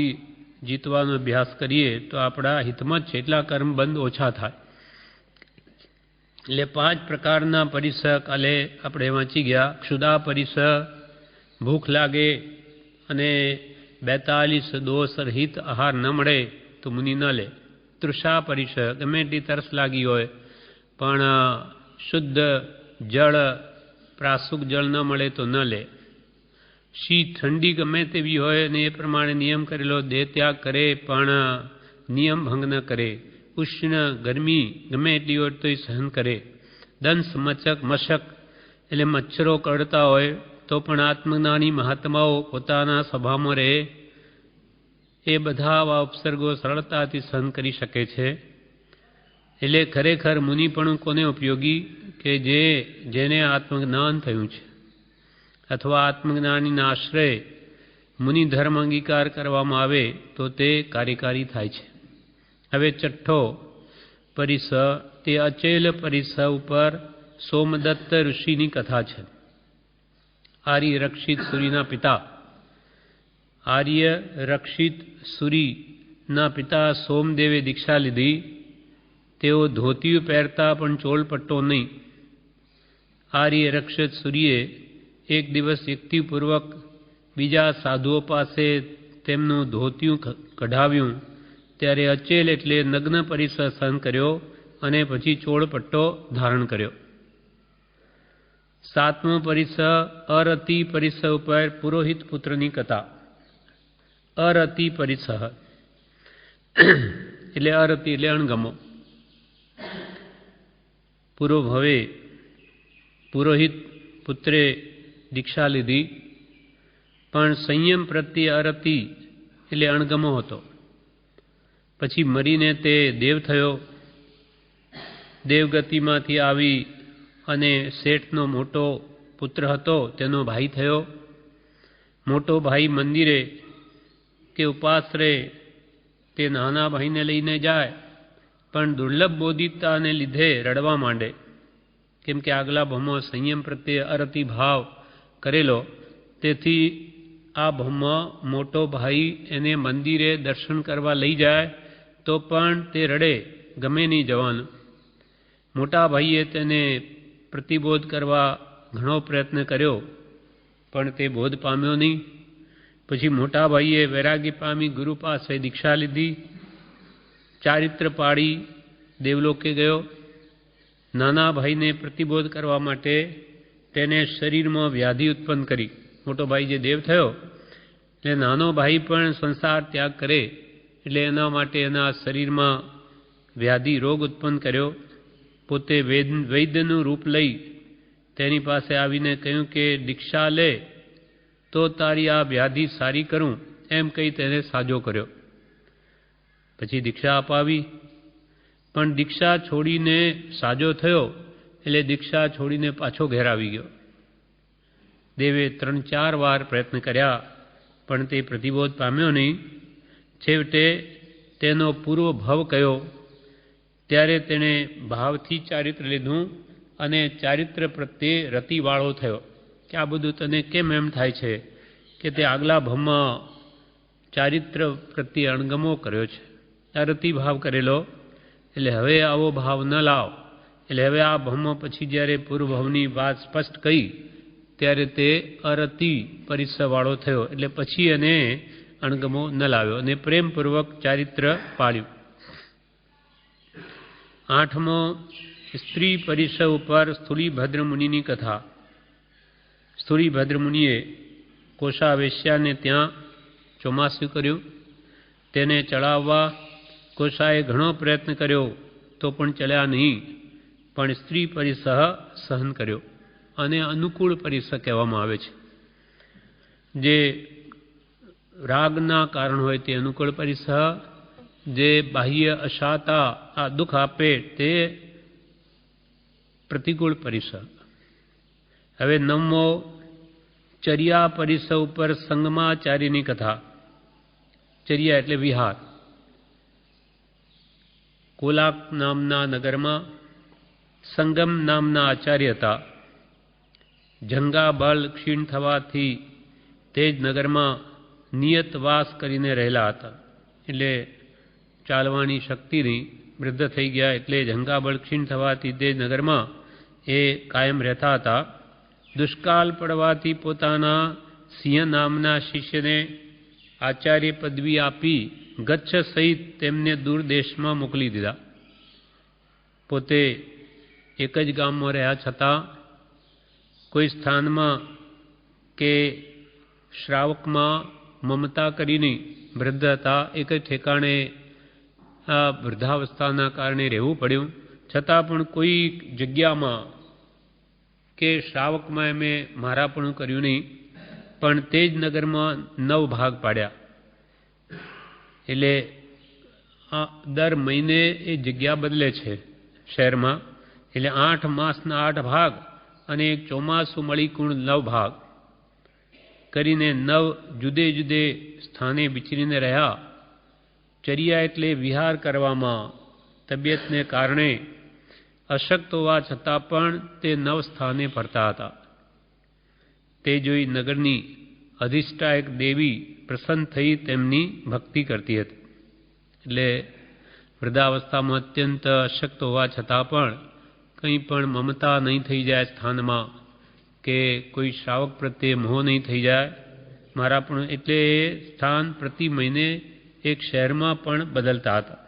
જીતવાનો અભ્યાસ કરીએ તો આપણા હિતમાં જ છે, એટલા કર્મબંધ ઓછા થાય. એટલે 5 પ્રકારના પરિસર કાલે આપણે વાંચી ગયા. ક્ષુધા પરિસર, ભૂખ લાગે અને 42 દોષ રહિત આહાર ન મળે તો મુનિ ન લે. તૃષા પરિસર, ગમે એટલી તરસ લાગી હોય પણ શુદ્ધ જળ, પ્રાસુક જળ ન મળે તો ન લે. શીત, ઠંડી ગમે તેવી હોય અને એ પ્રમાણે નિયમ કરેલો દેહ ત્યાગ કરે પણ નિયમ ભંગ ન કરે. ઉષ્ણ, ગરમી ગમે એટલી હોય તો સહન કરે. દંશ, મચક, મશક એટલે મચ્છરો કરડતા હોય તો પણ આત્મજ્ઞાની મહાત્માઓ પોતાના સ્વભાવમાં રહે, એ બધા આવા ઉપસર્ગો સરળતાથી સહન કરી શકે છે. એટલે ખરેખર મુનિપણું કોને ઉપયોગી? કે જેને આત્મજ્ઞાન થયું છે અથવા આત્મજ્ઞાનીના આશ્રય મુનિ ધર્મ અંગીકાર કરવામાં આવે તો તે કાર્યકારી થાય છે. હવે 6 પરિસર તે અચેલ પરિસર ઉપર સોમદત્ત ઋષિની કથા છે. આર્ય રક્ષિત સુરીના પિતા, આર્ય રક્ષિત સુરીના પિતા સોમદેવે દીક્ષા લીધી. તેઓ ધોતિયું પહેરતા પણ ચોળપટ્ટો નહીં. આર્ય રક્ષિત સૂર્યે એક દિવસ યુક્તિપૂર્વક બીજા સાધુઓ પાસે તેમનું ધોતિયું કઢાવ્યું. ત્યારે અચેલ એટલે નગ્ન પરિસર સહન કર્યો અને પછી ચોળપટ્ટો ધારણ કર્યો. 7મો પરિસર અરતિ પરિસર ઉપર પુરોહિત પુત્રની કથા. અરતિ પરિસર એટલે અરતિ એટલે અણગમો. પૂરો ભવે પુરોહિત પુત્રે દીક્ષા લીધી પણ સંયમ પ્રત્યે અરતિ એટલે અણગમો હતો. પછી મરીને તે દેવ થયો. દેવગતિમાંથી આવી અને શેઠનો મોટો પુત્ર હતો તેનો ભાઈ થયો. મોટો ભાઈ મંદિરે કે ઉપાશ્રય તે નાના ભાઈને લઈને જાય પણ દુર્લભ બોધિતાને લીધે રડવા માંડે, કેમ કે આગલા ભમો સંયમ પ્રત્યે અરતિ ભાવ કરેલો. તેથી આ ભમો મોટો ભાઈ એને મંદિરે દર્શન કરવા લઈ જાય તો પણ તે રડે, ગમે નહીં જવાનું. મોટા ભાઈએ તેને પ્રતિબોધ કરવા ઘણો પ્રયત્ન કર્યો પણ તે બોધ પામ્યો નહીં. પછી મોટા ભાઈએ વૈરાગ્ય પામી ગુરુ પાસે દીક્ષા લીધી, ચારિત્ર પાડી દેવલોકે ગયો. નાના ભાઈને પ્રતિબોધ કરવા માટે તેને શરીરમાં વ્યાધિ ઉત્પન્ન કરી. મોટો ભાઈ જે દેવ થયો એટલે નાનો ભાઈ પણ સંસાર ત્યાગ કરે એટલે એના માટે એના શરીરમાં વ્યાધિ રોગ ઉત્પન્ન કર્યો. પોતે વૈદ્યનું રૂપ લઈ તેની પાસે આવીને કહ્યું કે દીક્ષા લે તો તારી આ વ્યાધિ સારી કરું, એમ કહી તેને સાજો કર્યો. પછી દીક્ષા અપાવી પણ દીક્ષા છોડીને સાજો થયો એટલે દીક્ષા છોડીને પાછો ઘેર આવી ગયો. દેવે 3-4 વાર પ્રયત્ન કર્યા પણ તે પ્રતિબોધ પામ્યો નહીં. છેવટે તેનો પૂર્વ ભવ કયો ત્યારે તેણે ભાવથી ચારિત્ર લીધું અને ચારિત્ર પ્રત્યે રતિવાળો થયો કે આ બધું તને કેમ એમ થાય છે કે તે આગલા ભવમાં ચારિત્ર પ્રત્યે અણગમો કર્યો છે, રતિ ભાવ કરેલો. એટલે હવે આવો ભાવ ન લાવ. એટલે હવે આ ભવમાં પછી જ્યારે પૂર્વ ભવની વાત સ્પષ્ટ કહી ત્યારે તે અરતિ પરિસરવાળો થયો. એટલે પછી એને અણગમો ન લાવ્યો અને પ્રેમપૂર્વક ચારિત્ર પાળ્યું. 8મો સ્ત્રી પરિસર ઉપર સ્થૂલીભદ્ર મુનિની કથા. સ્થૂલીભદ્ર મુનિએ કોષાવેશ્યાને ત્યાં ચોમાસું કર્યું. તેને ચડાવવા કોષાએ ઘણો પ્રયત્ન કર્યો તો પણ ચલ્યા નહીં, પણ સ્ત્રી પરિસર સહન કર્યો અને અનુકૂળ પરિસર કહેવામાં આવે છે. જે રાગના કારણ હોય તે અનુકૂળ પરિસર, જે બાહ્ય અશાતા આ દુઃખ આપે તે પ્રતિકૂળ પરિસર. હવે 9મો ચર્યા પરિસવ ઉપર સંગમાચાર્યની કથા. ચર્યા એટલે વિહાર. કોલાક નામના નગરમાં સંગમ નામના આચાર્ય હતા. જંગા બળ ક્ષીણ થવાથી તે જ નગરમાં નિયત વાસ કરીને રહેલા હતા. એટલે ચાલવાની શક્તિની વૃદ્ધ થઈ ગયા એટલે જંગા બળ ક્ષીણ થવાથી તે નગરમાં એ કાયમ રહેતા હતા. દુષ્કાળ પડવાથી પોતાના સિંહ નામના શિષ્યને આચાર્ય પદવી આપી ગચ્છ સહિત તેમને દૂર દેશમાં મોકલી દીધા. પોતે એક જ ગામમાં રહ્યા છતાં કોઈ સ્થાનમાં કે શ્રાવકમાં મમતા કરીને વૃદ્ધ હતા. એક જ ઠેકાણે આ વૃદ્ધાવસ્થાના કારણે રહેવું પડ્યું. છતાં પણ કોઈ જગ્યામાં કે શ્રાવકમાં એમે મારાપણું કર્યું નહીં, પણ તે જ નગરમાં 9 ભાગ પાડ્યા. એટલે દર મહિને એ જગ્યા બદલે છે શહેરમાં. એટલે 8 માસના 8 ભાગ અને એક ચોમાસું મળી કુલ 9 ભાગ કરીને 9 જુદે જુદે સ્થાને વિચરીને રહ્યા. ચર્યા એટલે વિહાર કરવામાં તબિયતને કારણે અશક્ત હોવા છતાં પણ તે 9 સ્થાને ફરતા હતા. તે જોઈ નગરની અધિષ્ઠાયક દેવી પ્રસન્ન થઈ તેમની ભક્તિ કરતી હતી. એટલે વૃદ્ધાવસ્થામાં અત્યંત અશક્ત હોવા છતાં પણ કંઈ પણ મમતા નહીં થઈ જાય સ્થાનમાં, કે કોઈ શ્રાવક પ્રત્યે મોહ નહીં થઈ જાય મારા પણ. એટલે એ સ્થાન પ્રતિ મહિને એક શહેરમાં પણ બદલતા હતા.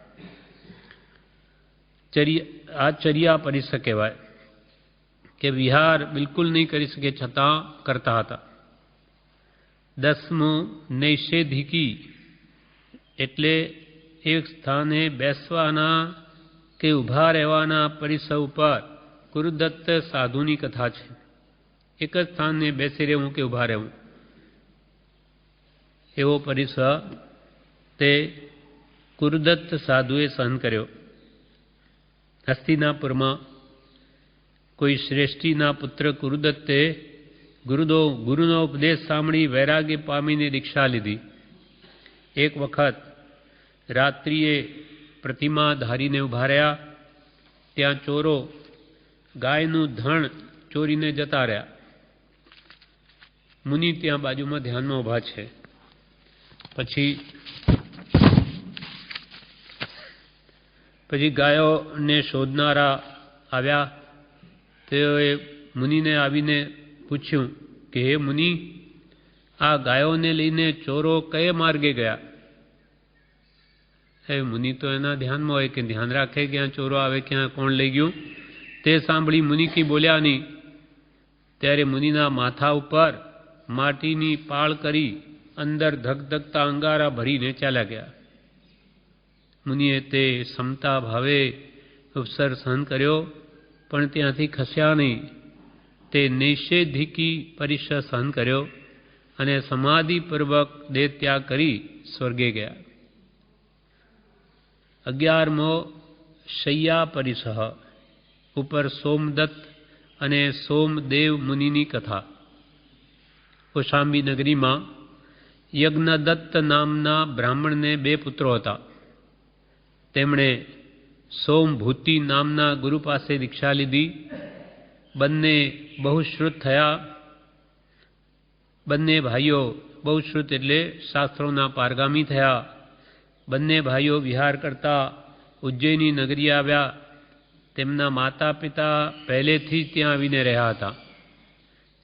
આ ચર્યા પરિસર કહેવાય કે વિહાર બિલકુલ નહીં કરી શકે છતાં કરતા હતા. 10મું નૈષેધિકી એટલે એક સ્થાને બેસવાના કે ઊભા રહેવાના પરિસર ઉપર કુરુદત્ત સાધુની કથા છે. એક જ સ્થાને બેસી રહેવું કે ઊભા રહેવું એવો પરિસર તે કુરુદત્ત સાધુએ સહન કર્યો. હસ્તિનાપુરમાં કોઈ શ્રેષ્ઠીના પુત્ર કુરુદત્તે ગુરુનો ઉપદેશ સાંભળી વૈરાગ્ય પામીને દીક્ષા લીધી. એક વખત રાત્રિએ પ્રતિમા ધારીને ઊભા રહ્યા. ત્યાં ચોરો ગાયનું ધણ ચોરીને જતા રહ્યા. મુનિ ત્યાં બાજુમાં ધ્યાનમાં ઊભા છે. પછી ગાયોને શોધનારા આવ્યા. તેઓએ મુનિને આવીને પૂછ્યું કે હે મુનિ, આ ગાયોને લઈને ચોરો કયે માર્ગે ગયા? એ મુનિ તો એના ધ્યાનમાં હોય કે ધ્યાન રાખે ક્યાં ચોરો આવે, ક્યાં કોણ લઈ ગયું. તે સાંભળી મુનિ કી બોલ્યા નહીં. ત્યારે મુનિના માથા ઉપર માટીની પાળ કરી અંદર ધગધગતા અંગારા ભરીને ચાલ્યા ગયા. મુનિએ તે સમતા ભાવે ઉપસર સહન કર્યો, પણ ત્યાંથી ખસ્યા નહીં. તે નૈષેધિકી પરિસર સહન કર્યો અને સમાધિપૂર્વક દેહ ત્યાગ કરી સ્વર્ગે ગયા. 11મો શય્યા પરિસહ ઉપર સોમદત્ત અને સોમદેવ મુનિની કથા. કૌશાંબી નગરીમાં યજ્ઞદત્ત નામના બ્રાહ્મણને 2 પુત્રો હતા. તેમણે સોમભૂતિ નામના ગુરુ પાસે દીક્ષા લીધી. બંને બહુશ્રુત થયા. બંને ભાઈઓ બહુશ્રુત એટલે શાસ્ત્રોના પારગામી થયા. બંને ભાઈઓ વિહાર કરતા ઉજ્જૈની નગરી આવ્યા. તેમના માતા પિતા પહેલેથી જ ત્યાં આવીને રહ્યા હતા.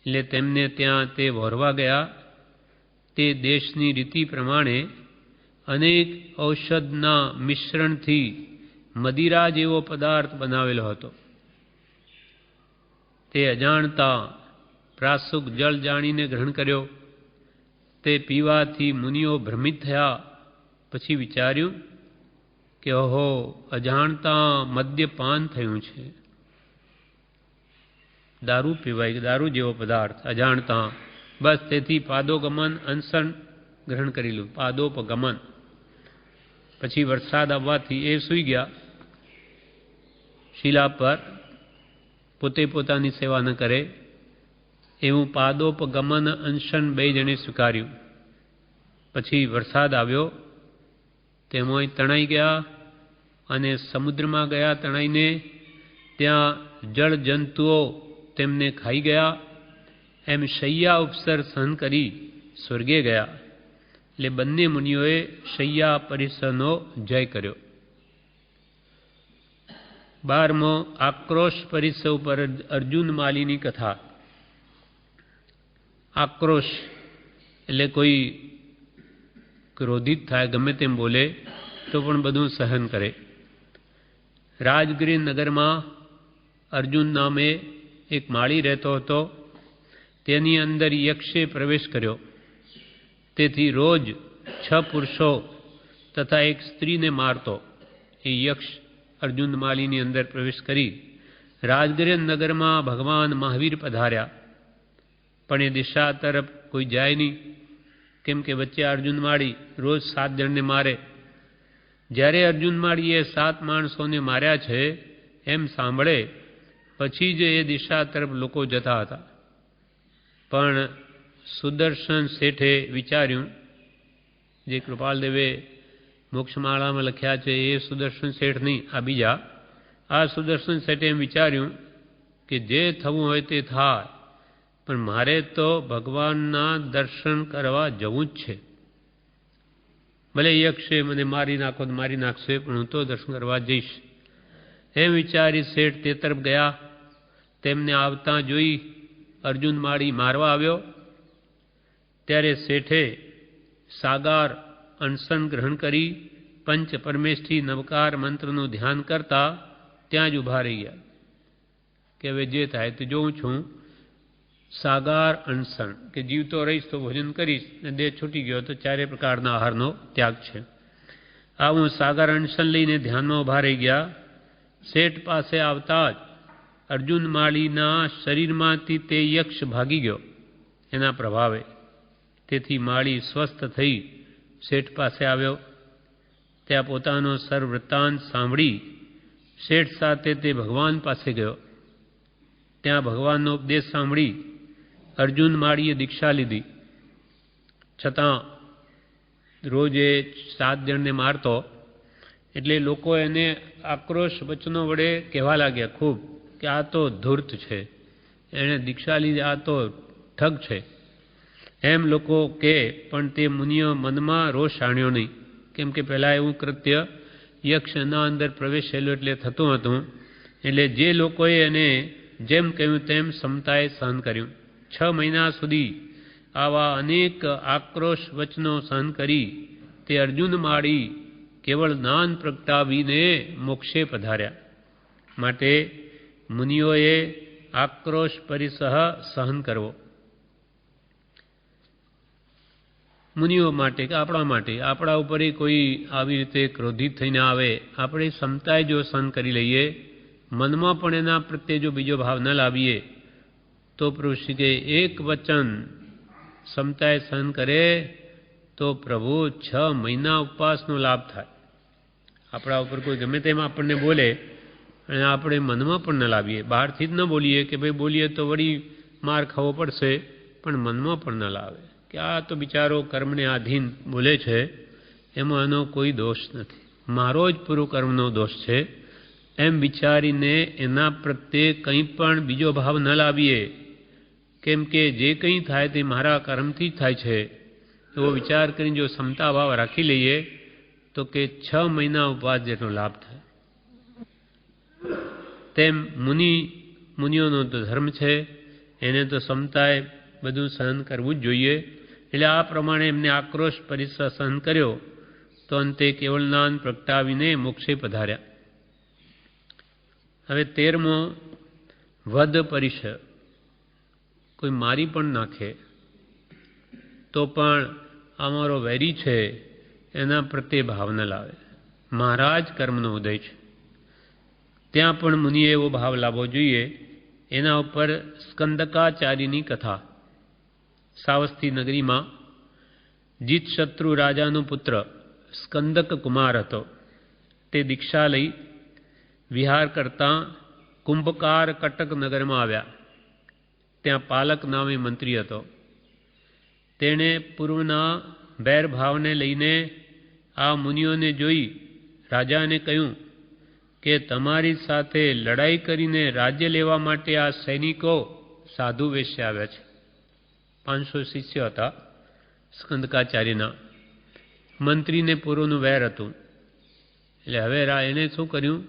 એટલે તેમને ત્યાં તે વહોરવા ગયા. તે દેશની રીતિ પ્રમાણે અનેક ઔષધના મિશ્રણથી મદિરા જેવો પદાર્થ બનાવેલો હતો. તે અજાણતા પ્રાસુક જળ જાણીને ગ્રહણ કર્યો. તે પીવાથી મુનિઓ ભ્રમિત થયા. પછી વિચાર્યું કે ઓહો, અજાણતા મદ્યપાન થયું છે. દારૂ પીવાય, દારૂ જેવો પદાર્થ અજાણતા. બસ તેથી પાદોગમન અનશન ગ્રહણ કરેલું, પાદોપગમન. પછી વરસાદ આવવાથી એ સૂઈ ગયા શિલા પર. પોતે પોતાની સેવા ન કરે એવું પાદોપગમન અનશન બે જણે સ્વીકાર્યું. પછી વરસાદ આવ્યો, તેમાં તણાઈ ગયા અને સમુદ્રમાં ગયા તણાઈને. ત્યાં જળ જંતુઓ તેમને ખાઈ ગયા. એમ શૈયા ઉપસર સહન કરી સ્વર્ગે ગયા. એટલે બંને મુનિઓએ શૈયા પરિસરનો જય કર્યો. 12મો આક્રોશ પરિસર ઉપર અર્જુન માલીની કથા. આક્રોશ એટલે કોઈ ક્રોધિત થાય, ગમે તેમ બોલે તો પણ બધું સહન કરે. રાજગીર નગરમાં અર્જુન નામે એક માળી રહેતો હતો. તેની અંદર યક્ષે પ્રવેશ કર્યો. તેથી રોજ 6 પુરુષો તથા એક સ્ત્રીને મારતો. એ યક્ષ અર્જુન માલીની અંદર પ્રવેશ કરી રાજગીર નગરમાં ભગવાન મહાવીર પધાર્યા. પણ એ દિશા તરફ કોઈ જાય નહીં, કેમ કે વચ્ચે અર્જુન માળી રોજ 7 જણને મારે. જ્યારે અર્જુન માળીએ 7 માણસોને માર્યા છે એમ સાંભળે પછી જ એ દિશા તરફ લોકો જતા હતા. પણ સુદર્શન શેઠે વિચાર્યું, જે કૃપાલદેવે મોક્ષમાળામાં લખ્યા છે એ સુદર્શન શેઠ નહીં, આ બીજા. આ સુદર્શન શેઠે એમ વિચાર્યું કે જે થવું હોય તે થાય, પણ મારે તો ભગવાનના દર્શન કરવા જવું જ છે. ભલે યક્ષે મને મારી નાખો તો મારી નાખશે, પણ હું તો દર્શન કરવા જઈશ. એમ વિચારી શેઠ તે તરફ ગયા. તેમને આવતા જોઈ અર્જુન માળી મારવા આવ્યો. ત્યારે શેઠે સાગાર અનશન ગ્રહણ કરી પંચ પરમેષ્ઠી નવકાર મંત્રનું ધ્યાન કરતા ત્યાં જ ઊભા રહી ગયા કે હવે જે થાય તે જોઉં છું. સાગાર અનશન કે જીવતો રહીશ તો ભોજન કરીશ, ને દેહ છૂટી ગયો તો 4 પ્રકારના આહારનો ત્યાગ છે. આવું સાગાર અનશન લઈને ધ્યાનમાં ઊભા રહી ગયા. શેઠ પાસે આવતા જ અર્જુન માળીના શરીરમાંથી તે યક્ષ ભાગી ગયો એના પ્રભાવે. તેથી માળી સ્વસ્થ થઈ શેઠ પાસે આવ્યો. ત્યાં પોતાનો સર્વવૃત્તાંત સાંભળી શેઠ સાથે તે ભગવાન પાસે ગયો. ત્યાં ભગવાનનો ઉપદેશ સાંભળી અર્જુન માળીએ દીક્ષા લીધી. છતાં રોજ એ 7 જણને મારતો. એટલે લોકો એને આક્રોશ વચનો વડે કહેવા લાગ્યા ખૂબ કે આ તો ધૂર્ત છે, એણે દીક્ષા લીધી, આ તો ઠગ છે. એમ લોકો કહે, પણ તે મુનિઓ મનમાં રોષ આણ્યો નહીં, કેમ કે પહેલાં એવું કૃત્ય યક્ષના અંદર પ્રવેશેલું એટલે થતું હતું. એટલે જે લોકોએ એને જેમ કહ્યું તેમ સમતાએ સહન કર્યું. 6 મહિના સુધી આવા અનેક આક્રોશ વચનો સહન કરી તે અર્જુન માળી કેવળ જ્ઞાન પ્રગટાવીને મોક્ષે પધાર્યા. માટે મુનિઓએ આક્રોશ પરિસહ સહન કરવો. મુનિઓ માટે કે આપણા માટે, આપણા ઉપર કોઈ આવી રીતે ક્રોધિત થઈને આવે, આપણે સમતાએ જો સહન કરી લઈએ, મનમાં પણ એના પ્રત્યે જો બીજો ભાવ ન લાવીએ, તો પ્રભુ શ્રી કે એક વચન સમતાએ સહન કરે તો પ્રભુ 6 મહિના ઉપવાસનો લાભ થાય. આપણા ઉપર કોઈ ગમે તેમ આપણને બોલે અને આપણે મનમાં પણ ન લાવીએ, બહારથી જ ન બોલીએ કે ભાઈ બોલીએ તો વળી માર ખાવો પડશે, પણ મનમાં પણ ન લાવે કે આ તો બિચારો કર્મને આધીન બોલે છે, એમાં એનો કોઈ દોષ નથી, મારો જ પૂરું કર્મનો દોષ છે. એમ વિચારીને એના પ્રત્યે કંઈ પણ બીજો ભાવ ન લાવીએ, કેમ કે જે કંઈ થાય તે મારા કર્મથી જ થાય છે, એવો વિચાર કરીને જો સમતા ભાવ રાખી લઈએ તો કે 6 મહિના ઉપવાસ જેટલો લાભ થાય. તેમ મુનિઓનો તો ધર્મ છે, એને તો સમતાએ બધું સહન કરવું જ જોઈએ. એટલે આ પ્રમાણે એમને આક્રોશ પરિસર સહન કર્યો તો અંતે કેવળ જ્ઞાન પ્રગટાવીને મોક્ષે પધાર્યા. હવે 13મો વધ પરિસર. કોઈ મારી પણ નાખે તો પણ અમારો વૈરી છે એના પ્રત્યે ભાવ ન લાવે, મારા જ કર્મનો ઉદય છે, ત્યાં પણ મુનિએ એવો ભાવ લાવવો જોઈએ. એના ઉપર સ્કંદકાચાર્યની કથા. સાવસ્તી નગરીમાં જીતશત્રુ રાજાનો પુત્ર સ્કંદક કુમાર હતો. તે દીક્ષા લઈ વિહાર કરતાં કુંભકાર કટક નગરમાં આવ્યા. ત્યાં પાલક નામે મંત્રી હતો. તેણે પૂર્વના વેરભાવને લઈને આ મુનિઓને જોઈ રાજાને કહ્યું કે તમારી સાથે લડાઈ કરીને રાજ્ય લેવા માટે આ સૈનિકો સાધુ વેશે આવ્યા છે. 500 શિષ્ય હતા સ્કંદકાચાર્યના. મંત્રીને પૂર્વનું વેર હતું. એટલે હવે એને શું કર્યું,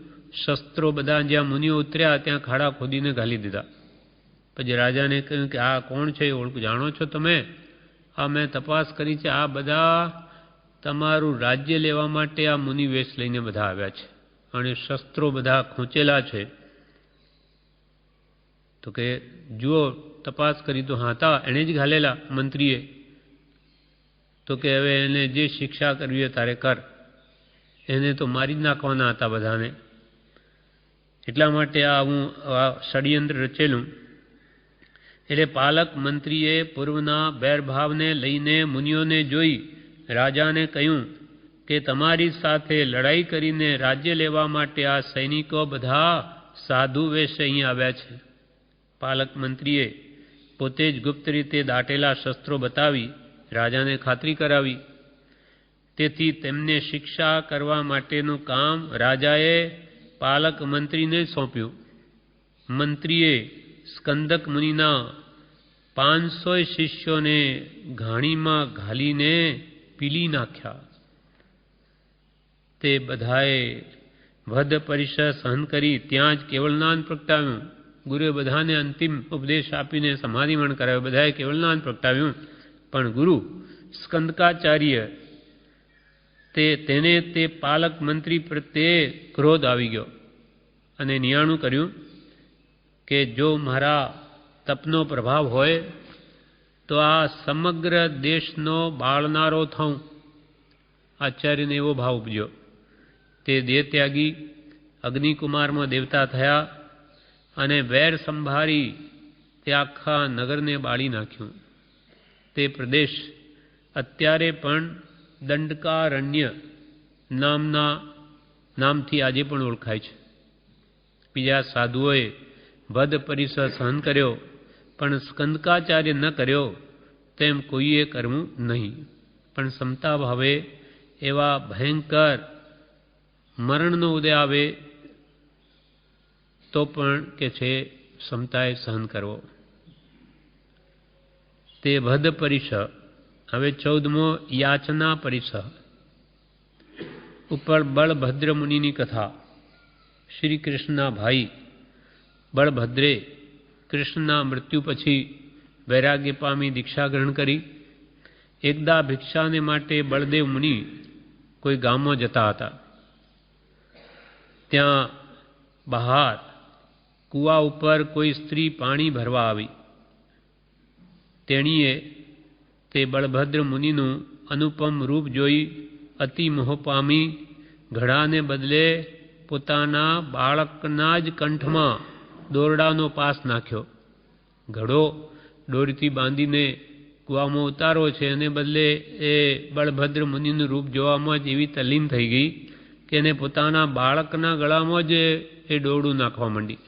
શસ્ત્રો બધા જ્યાં મુનિઓ ઉતર્યા ત્યાં ખાડા ખોદીને ઘાલી દીધા. પછી રાજાને કહ્યું કે આ કોણ છે, જાણો છો તમે? આ મેં તપાસ કરી છે, આ બધા તમારું રાજ્ય લેવા માટે આ મુનિ વેશ લઈને બધા આવ્યા છે અને શસ્ત્રો બધા ખૂંચેલા છે. તો કે જુઓ, તપાસ કરી તો હા હતા, એણે જ ઘાલેલા મંત્રીએ. તો કે હવે એને જે શિક્ષા કરવી હોય તારે કર, એને તો મારી જ નાખવાના હતા બધાને. એટલા માટે આ ષડયંત્ર રચેલું. એટલે પાલક મંત્રીએ પૂર્વના વેરભાવને લઈને મુનિઓને જોઈ રાજાને કહ્યું કે તમારી સાથે લડાઈ કરીને રાજ્ય લેવા માટે આ સૈનિકો બધા સાધુ વેશે અહીં આવ્યા છે. પાલક મંત્રીએ પોતે જ ગુપ્ત રીતે દાટેલા શસ્ત્રો બતાવી રાજાને ખાતરી કરાવી. તેથી તેમને શિક્ષા કરવા માટેનું કામ રાજાએ પાલક મંત્રીને સોંપ્યું. મંત્રીએ સ્કંદક મુનિના 500 શિષ્યોને ઘાણીમાં ઘાલીને પીલી નાખ્યા. તે બધાએ વધ પરિસર સહન કરી ત્યાં જ કેવળનાદ પ્રગટાવ્યું. ગુરુએ બધાને અંતિમ ઉપદેશ આપીને સમાધિમણ કરાવ્યું. બધાએ કેવળનાદ પ્રગટાવ્યું. પણ ગુરુ સ્કંદકાચાર્ય તેને તે પાલક મંત્રી પ્રત્યે ક્રોધ આવી ગયો અને નિયાણું કર્યું કે જો મારા તપનો પ્રભાવ હોય તો આ સમગ્ર દેશનો બાળનારો થઉં. આચાર્યને એવો ભાવ ઉપજ્યો. તે દેહ ત્યાગી અગ્નિકુમારમાં દેવતા થયા અને વેર સંભાળી તે આખા નગરને બાળી નાખ્યું. તે પ્રદેશ અત્યારે પણ દંડકારણ્ય નામથી આજે પણ ઓળખાય છે. બીજા સાધુઓએ વધ પરિસર સહન કર્યો પણ સ્કંદકાચાર્ય ન કર્યો તેમ કોઈએ કરવું નહીં. પણ સમતા ભાવે એવા ભયંકર મરણનો ઉદય આવે તો પણ કે છે સમતાએ સહન કરવો. તે વધ પરિસર. હવે 14મો યાચના પરિસર ઉપર બળભદ્ર મુનિની કથા. શ્રી કૃષ્ણના ભાઈ બળભદ્રે કૃષ્ણના મૃત્યુ પછી વૈરાગ્ય પામી દીક્ષા ગ્રહણ કરી. એકદા ભિક્ષાને માટે બળદેવ મુનિ કોઈ ગામમાં જતા હતા. ત્યાં બહાર કૂવા ઉપર કોઈ સ્ત્રી પાણી ભરવા આવી. તેણીએ તે બળભદ્ર મુનિનું અનુપમ રૂપ જોઈ અતિ મોહ પામી ઘડાને બદલે પોતાના બાળકના જ કંઠમાં દોરડાનો પાસ નાખ્યો. ઘડો દોરીથી બાંધીને કૂવામાં ઉતારો છે એને બદલે એ બળભદ્ર મુનિનું રૂપ જોવામાં જ એવી તલ્લીન થઈ ગઈ કે એને પોતાના બાળકના ગળામાં જ એ દોરડું નાખવા માંડી.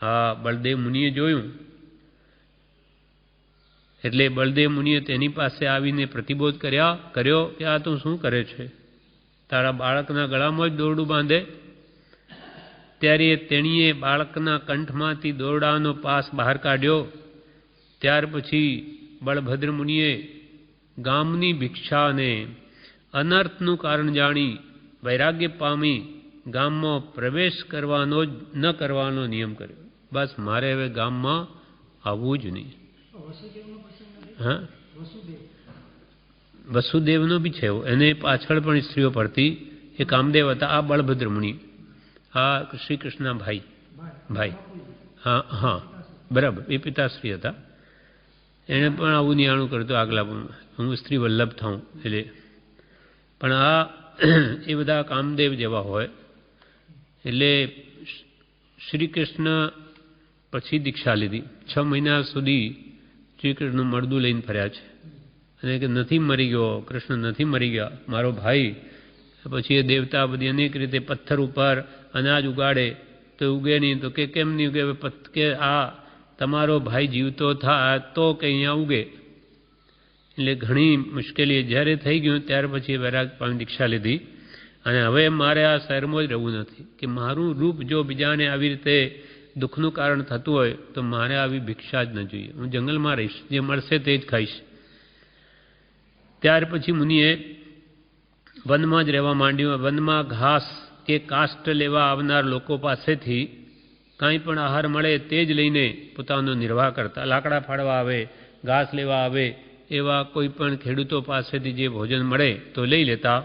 હા, બળદેવ મુનિએ જોયું એટલે બળદેવ મુનિએ તેની પાસે આવીને પ્રતિબોધ કર્યો કે આ તું શું કરે છે? તારા બાળકના ગળામાં જ દોરડું બાંધે? ત્યારે તેણીએ બાળકના કંઠમાંથી દોરડાનો પાસ બહાર કાઢ્યો. ત્યાર પછી બળભદ્ર મુનિએ ગામની ભિક્ષા અને અનર્થનું કારણ જાણી વૈરાગ્ય પામી ગામમાં પ્રવેશ કરવાનો જ ન કરવાનો નિયમ કર્યો. બસ મારે હવે ગામમાં આવવું જ નહીં. હા, વસુદેવનો બી છે એને પાછળ પણ સ્ત્રીઓ પડતી. એ કામદેવ હતા. આ બળભદ્ર મુનિ, આ શ્રી કૃષ્ણના ભાઈ. હા હા, બરાબર, એ પિતાશ્રી હતા. એણે પણ આવું નિયાણું કરતું આગલા હું સ્ત્રી વલ્લભ થાઉં એટલે. પણ આ એ બધા કામદેવ જેવા હોય. એટલે શ્રી કૃષ્ણ પછી દીક્ષા લીધી. 6 મહિના સુધી શ્રી કૃષ્ણ મળદું લઈને ફર્યા છે અને કે નથી મરી ગયો, કૃષ્ણ નથી મરી ગયા, મારો ભાઈ. પછી એ દેવતા બધી અનેક રીતે પથ્થર ઉપર અનાજ ઉગાડે તો ઉગે નહીં. તો કે કેમ નહીં ઉગે? કે આ તમારો ભાઈ જીવતો થાય તો કે અહીંયા ઉગે. એટલે ઘણી મુશ્કેલી જ્યારે થઈ ગયું ત્યાર પછી વૈરાગ પામી દીક્ષા લીધી. અને હવે મારે આ શહેરમાં જ રહેવું નથી કે મારું રૂપ જો બીજાને આવી રીતે દુઃખનું કારણ થતું હોય તો મારે આવી ભિક્ષા જ ન જોઈએ. હું જંગલમાં રહીશ, જે મળશે તે જ ખાઈશ. ત્યાર પછી મુનિએ વનમાં જ રહેવા માંડ્યું. વનમાં ઘાસ કે કાષ્ઠ લેવા આવનાર લોકો પાસેથી કાંઈ પણ આહાર મળે તે જ લઈને પોતાનો નિર્વાહ કરતા. લાકડા ફાડવા આવે, ઘાસ લેવા આવે, એવા કોઈ પણ ખેડૂતો પાસેથી જે ભોજન મળે તો લઈ લેતા,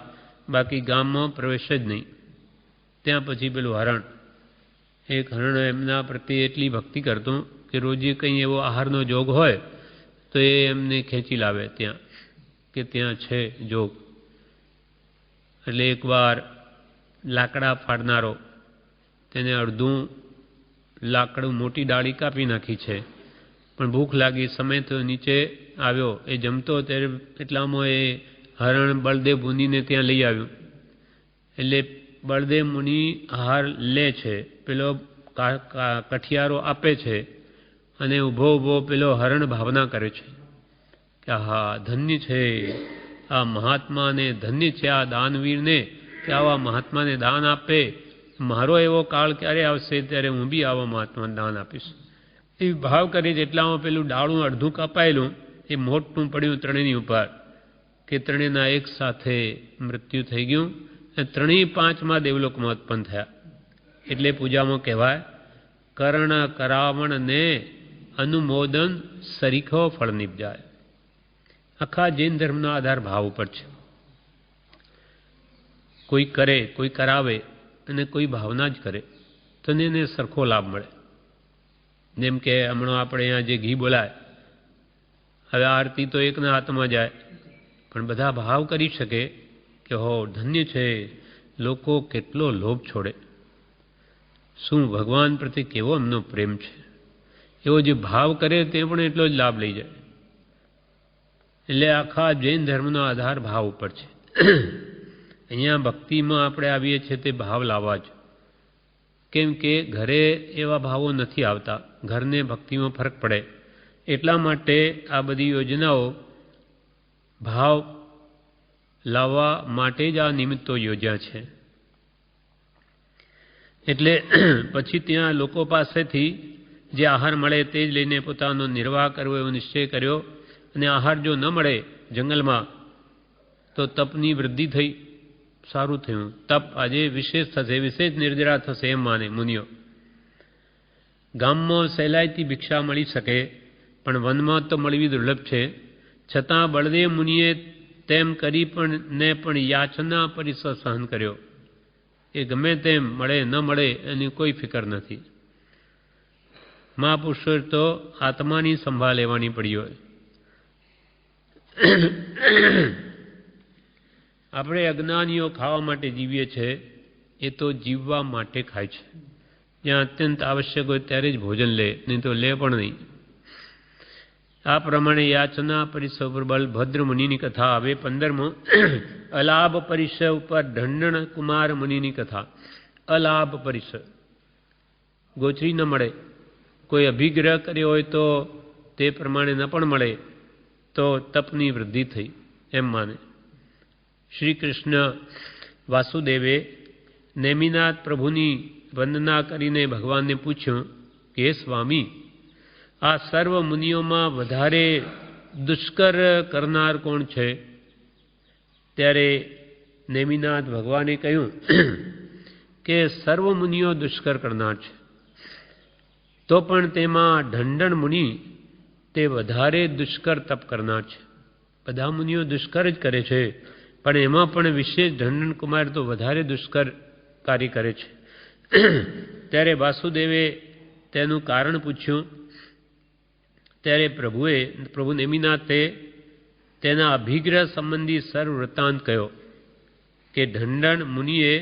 બાકી ગામમાં પ્રવેશ જ નહીં. ત્યાં પછી પેલું હરણ, એક હરણ એમના પ્રત્યે એટલી ભક્તિ કરતું કે રોજે કંઈ એવો આહારનો જોગ હોય તો એ એમને ખેંચી લાવે ત્યાં, કે ત્યાં છે જોગ. એટલે એકવાર લાકડા ફાડનારો તેને અડધું લાકડું મોટી ડાળી કાપી નાખી છે, પણ ભૂખ લાગી, સમય તો નીચે આવ્યો. એ જમતો ત્યારે એટલામાં એ હરણ બળદેવ મુનિને ત્યાં લઈ આવ્યું. એટલે બળદેવ મુનિ આહાર લે છે, પેલો કઠિયારો આપે છે અને ઊભો ઊભો પેલો હરણ ભાવના કરે છે કે હા ધન્ય છે આ મહાત્માને, ધન્ય છે આ દાનવીરને કે આવા મહાત્માને દાન આપે. મારો એવો કાળ ક્યારે આવશે ત્યારે હું બી આવા મહાત્માને દાન આપીશ. એ ભાવ કરી જેટલામાં પેલું ડાળું અડધું કપાયેલું એ મોટું પડ્યું ત્રણેયની ઉપર, કે ત્રણેયના એક સાથે મૃત્યુ થઈ ગયું. અને ત્રણેય પાંચમાં દેવલોકમાં ઉત્પન્ન થયા. એટલે પૂજામાં કહેવાય કર્ણ કરાવણ ને અનુમોદન સરીખો ફળ નિપજાય. આખા જૈન ધર્મનો આધાર ભાવ ઉપર છે. કોઈ કરે, કોઈ કરાવે અને કોઈ ભાવના જ કરે તો એને સરખો લાભ મળે. જેમ કે હમણાં આપણે અહીંયા જે ઘી બોલાય, હવે આરતી તો એકના હાથમાં જાય, પણ બધા ભાવ કરી શકે કે હો ધન્ય છે, લોકો કેટલો લોભ છોડે, શું ભગવાન પ્રત્યે કેવો એમનો પ્રેમ છે, એવો જે ભાવ કરે તે પણ એટલો જ લાભ લઈ જાય. એટલે આખા જૈન ધર્મનો આધાર ભાવ ઉપર છે. અહીંયા ભક્તિમાં આપણે આવીએ છીએ તે ભાવ લાવવા જ, કેમ કે ઘરે એવા ભાવો નથી આવતા, ઘરને ભક્તિમાં ફરક પડે. એટલા માટે આ બધી યોજનાઓ ભાવ લાવવા માટે જ આ નિમિત્તો યોજ્યા છે. એટલે પછી ત્યાં લોકો પાસેથી જે આહાર મળે તે જ લઈને પોતાનો નિર્વાહ કરવો એવો નિશ્ચય કર્યો. અને આહાર જો ન મળે જંગલમાં તો તપની વૃદ્ધિ થઈ, સારું થયું. તપ આજે વિશેષ થશે, વિશેષ નિર્જરા થશે એમ માને મુનિઓ. ગામમાં સહેલાઈથી ભિક્ષા મળી શકે પણ વનમાં તો મળવી દુર્લભ છે. છતાં બળદેવ મુનિએ તેમ કરી પણ યાચના પરિસર સહન કર્યો. એ ગમે તેમ મળે ન મળે એની કોઈ ફિકર નથી. મહાપુરુષો તો આત્માની સંભાળ લેવાની પડી હોય. આપણે અજ્ઞાનીઓ ખાવા માટે જીવીએ છીએ, એ તો જીવવા માટે ખાય છે. જ્યાં અત્યંત આવશ્યક હોય ત્યારે જ ભોજન લે, નહીં તો લે પણ નહીં. આ પ્રમાણે યાચના પરિસર ઉપર બલભદ્ર મુનિની કથા આવે. 15મો અલાભ પરિસર ઉપર ઢંઢણ કુમાર મુનિની કથા. અલાભ પરિસર, ગોચરી ન મળે, કોઈ અભિગ્રહ કર્યો હોય તો તે પ્રમાણે ન પણ મળે તો તપની વૃદ્ધિ થઈ એમ માને. શ્રી કૃષ્ણ વાસુદેવે નેમિનાથ પ્રભુની વંદના કરીને ભગવાનને પૂછ્યું કે સ્વામી, આ સર્વ મુનિઓમાં વધારે દુષ્કર કરનાર કોણ છે? ત્યારે નેમિનાથ ભગવાને કહ્યું કે સર્વ મુનિઓ દુષ્કર કરનાર છે, તો પણ તેમાં ઢંઢણ મુનિ તે વધારે દુષ્કર તપ કરનાર છે. બધા મુનિઓ દુષ્કર જ કરે છે, પણ એમાં પણ વિશેષ ઢંઢણ કુમાર તો વધારે દુષ્કર કાર્ય કરે છે. ત્યારે વાસુદેવે તેનું કારણ પૂછ્યું. ત્યારે પ્રભુ નેમિનાથે તેના અભિગ્રહ સંબંધી સર્વ વૃત્તાંત કહ્યો કે ઢંઢણ મુનિએ